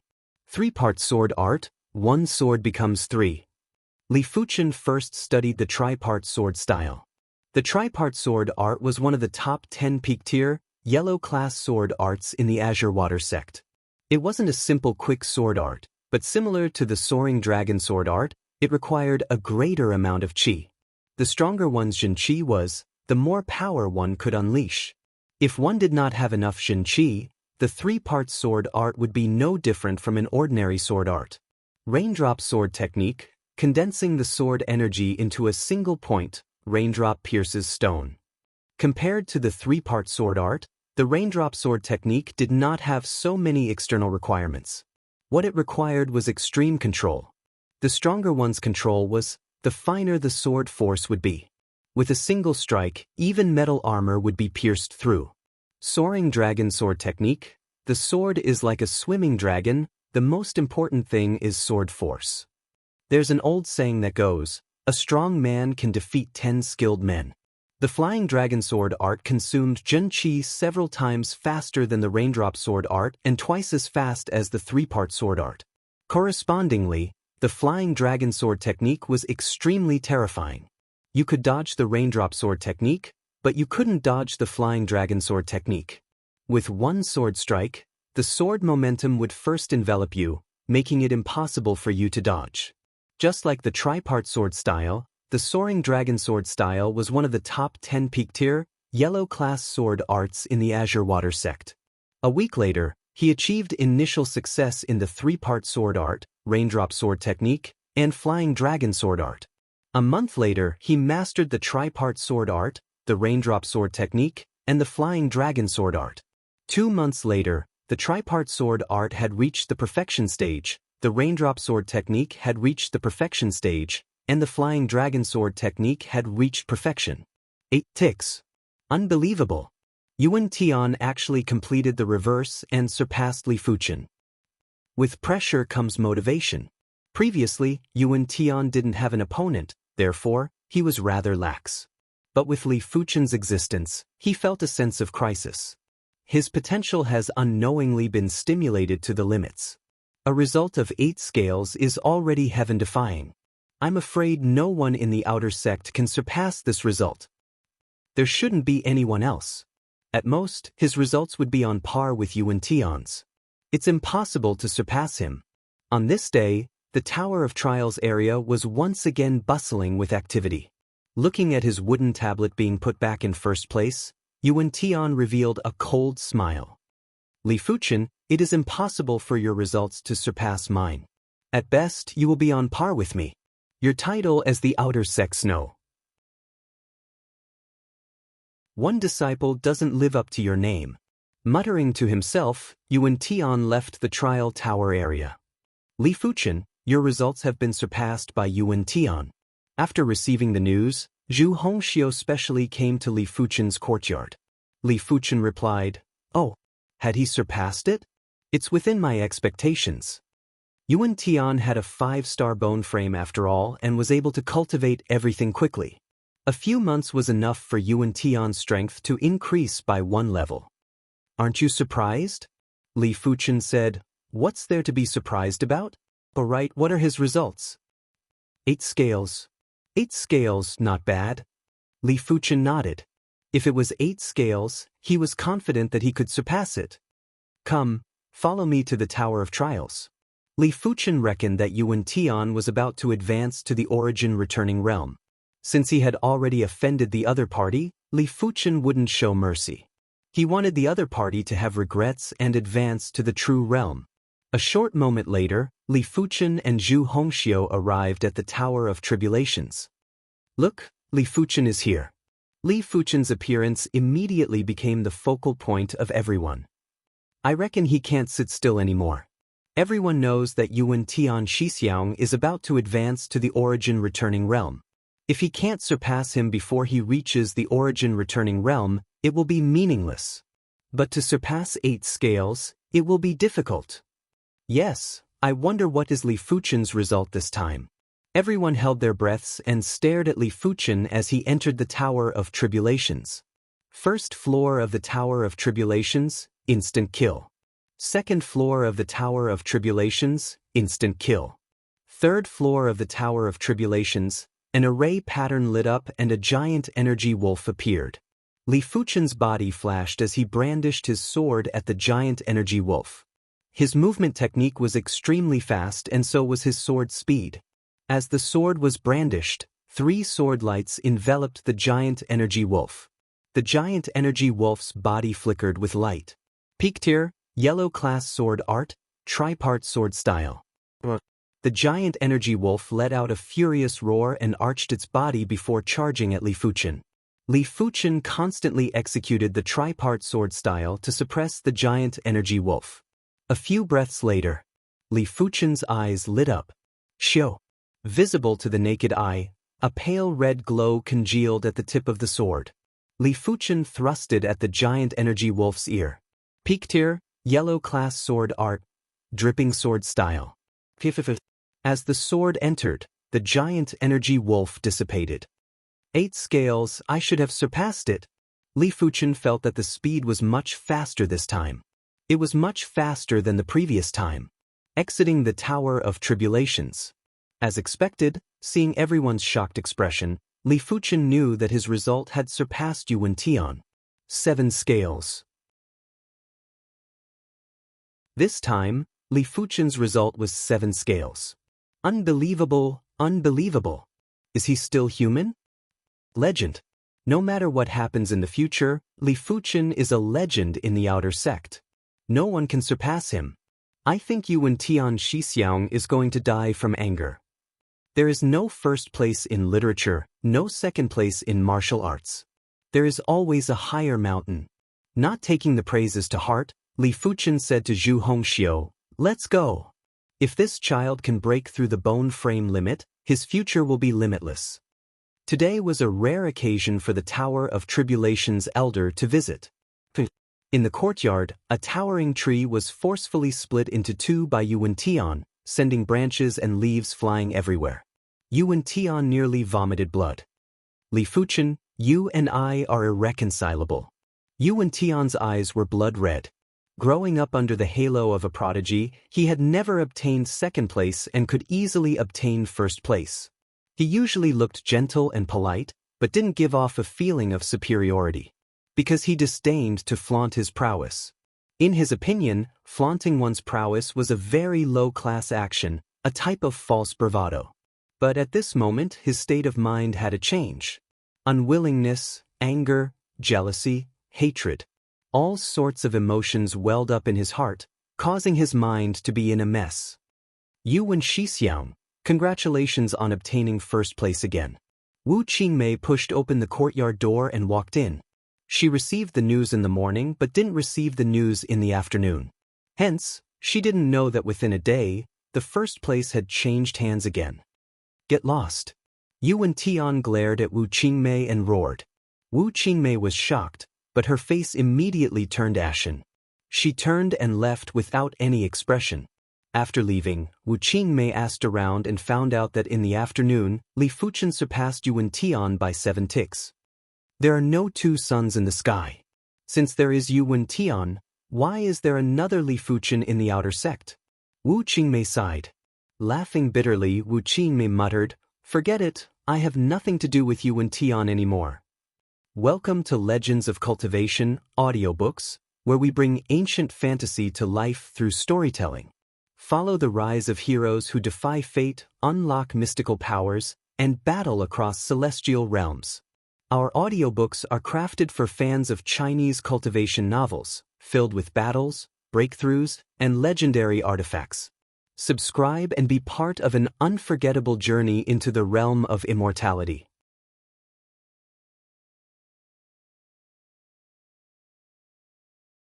Three-part sword art, one sword becomes three. Li Fuchen first studied the tri-part sword style. The tri-part sword art was one of the top 10 peak-tier, yellow-class sword arts in the Azure Water sect. It wasn't a simple quick sword art, but similar to the soaring dragon sword art, it required a greater amount of qi. The stronger one's Xin qi was, the more power one could unleash. If one did not have enough Xin qi, the three-part sword art would be no different from an ordinary sword art. Raindrop sword technique, condensing the sword energy into a single point, raindrop pierces stone. Compared to the three-part sword art, the raindrop sword technique did not have so many external requirements. What it required was extreme control. The stronger one's control was, the finer the sword force would be. With a single strike, even metal armor would be pierced through. Soaring dragon sword technique, the sword is like a swimming dragon, the most important thing is sword force. There's an old saying that goes, a strong man can defeat 10 skilled men. The flying dragon sword art consumed Zhen Qi several times faster than the raindrop sword art and twice as fast as the three-part sword art. Correspondingly, the flying dragon sword technique was extremely terrifying. You could dodge the raindrop sword technique, but you couldn't dodge the flying dragon sword technique. With one sword strike, the sword momentum would first envelop you, making it impossible for you to dodge. Just like the tri-part sword style, the soaring dragon sword style was one of the top 10 peak-tier, yellow-class sword arts in the Azure Water sect. A week later, he achieved initial success in the three-part sword art, raindrop sword technique, and flying dragon sword art. A month later, he mastered the tri-part sword art, the raindrop sword technique, and the flying dragon sword art. 2 months later, the tri-part sword art had reached the perfection stage, the raindrop sword technique had reached the perfection stage, and the flying dragon sword technique had reached perfection. 8 ticks. Unbelievable. Yuan Tian actually completed the reverse and surpassed Li Fuchen. With pressure comes motivation. Previously, Yuan Tian didn't have an opponent, therefore, he was rather lax. But with Li Fuchen's existence, he felt a sense of crisis. His potential has unknowingly been stimulated to the limits. A result of 8 scales is already heaven-defying. I'm afraid no one in the outer sect can surpass this result. There shouldn't be anyone else. At most, his results would be on par with Yuan Tian's. It's impossible to surpass him. On this day, the Tower of Trials area was once again bustling with activity. Looking at his wooden tablet being put back in first place, Yuan Tian revealed a cold smile. Li Fuchen, it is impossible for your results to surpass mine. At best, you will be on par with me. Your title as the outer sects know. One disciple doesn't live up to your name. Muttering to himself, Yuan Tian left the trial tower area. Li Fuchen, your results have been surpassed by Yuan Tian. After receiving the news, Zhu Hongxiu specially came to Li Fuchen's courtyard. Li Fuchen replied, "Oh, had he surpassed it? It's within my expectations." Yuan Tian had a 5-star bone frame after all and was able to cultivate everything quickly. A few months was enough for Yuan Tian's strength to increase by 1 level. Aren't you surprised? Li Fuchen said, "What's there to be surprised about? Alright, what are his results?" 8 scales. 8 scales, not bad. Li Fuchen nodded. If it was 8 scales, he was confident that he could surpass it. Come, follow me to the Tower of Trials. Li Fuchen reckoned that Yuan Tian was about to advance to the origin returning realm. Since he had already offended the other party, Li Fuchen wouldn't show mercy. He wanted the other party to have regrets and advance to the true realm. A short moment later, Li Fuchen and Zhu Hongxiu arrived at the Tower of Tribulations. Look, Li Fuchen is here. Li Fuchen's appearance immediately became the focal point of everyone. I reckon he can't sit still anymore. Everyone knows that Yuan Tian Xixiang is about to advance to the origin returning realm. If he can't surpass him before he reaches the origin returning realm, it will be meaningless. But to surpass 8 scales, it will be difficult. Yes, I wonder what is Li Fuchen's result this time. Everyone held their breaths and stared at Li Fuchen as he entered the Tower of Tribulations. First floor of the Tower of Tribulations, instant kill. Second floor of the Tower of Tribulations, instant kill. Third floor of the Tower of Tribulations, an array pattern lit up and a giant energy wolf appeared. Li Fuchen's body flashed as he brandished his sword at the giant energy wolf. His movement technique was extremely fast and so was his sword speed. As the sword was brandished, 3 sword lights enveloped the giant energy wolf. The giant energy wolf's body flickered with light. Peak tier, yellow class sword art, tripart sword style. The giant energy wolf let out a furious roar and arched its body before charging at Li Fuchen. Li Fuchen constantly executed the tripart sword style to suppress the giant energy wolf. A few breaths later, Li Fuchen's eyes lit up. Xiu. Visible to the naked eye, a pale red glow congealed at the tip of the sword. Li Fuchen thrusted at the giant energy wolf's ear. Peak tier, yellow class sword art, dripping sword style. As the sword entered, the giant energy wolf dissipated. 8 scales, I should have surpassed it. Li Fuchen felt that the speed was much faster this time. It was much faster than the previous time. Exiting the Tower of Tribulations. As expected, seeing everyone's shocked expression, Li Fuchen knew that his result had surpassed Yuan Tian. 7 scales. This time, Li Fuchen's result was 7 scales. Unbelievable, unbelievable. Is he still human? Legend. No matter what happens in the future, Li Fuchen is a legend in the outer sect. No one can surpass him. I think Yuan Tian Xixiang is going to die from anger. There is no first place in literature, no second place in martial arts. There is always a higher mountain. Not taking the praises to heart, Li Fuchen said to Zhu Hongxiu, "Let's go. If this child can break through the bone frame limit, his future will be limitless." Today was a rare occasion for the Tower of Tribulation's elder to visit. In the courtyard, a towering tree was forcefully split into 2 by Yuan Tian, sending branches and leaves flying everywhere. Yuan Tian nearly vomited blood. Li Fuchen, you and I are irreconcilable. Yuan Tian's eyes were blood red. Growing up under the halo of a prodigy, he had never obtained second place and could easily obtain first place. He usually looked gentle and polite, but didn't give off a feeling of superiority. Because he disdained to flaunt his prowess. In his opinion, flaunting one's prowess was a very low-class action, a type of false bravado. But at this moment his state of mind had a change. Unwillingness, anger, jealousy, hatred. All sorts of emotions welled up in his heart, causing his mind to be in a mess. Yuan Xixiang, congratulations on obtaining first place again. Wu Qingmei pushed open the courtyard door and walked in. She received the news in the morning but didn't receive the news in the afternoon. Hence, she didn't know that within a day, the first place had changed hands again. Get lost. Yuan Tian glared at Wu Qingmei and roared. Wu Qingmei was shocked, but her face immediately turned ashen. She turned and left without any expression. After leaving, Wu Qingmei asked around and found out that in the afternoon, Li Fuchen surpassed Yuan Tian by 7 ticks. There are no 2 suns in the sky. Since there is Yuan Tian, why is there another Li Fuchen in the outer sect? Wu Qingmei sighed. Laughing bitterly, Wu Qingmei muttered, "Forget it, I have nothing to do with Yuan Tian anymore." Welcome to Legends of Cultivation, audiobooks, where we bring ancient fantasy to life through storytelling. Follow the rise of heroes who defy fate, unlock mystical powers, and battle across celestial realms. Our audiobooks are crafted for fans of Chinese cultivation novels, filled with battles, breakthroughs, and legendary artifacts. Subscribe and be part of an unforgettable journey into the realm of immortality.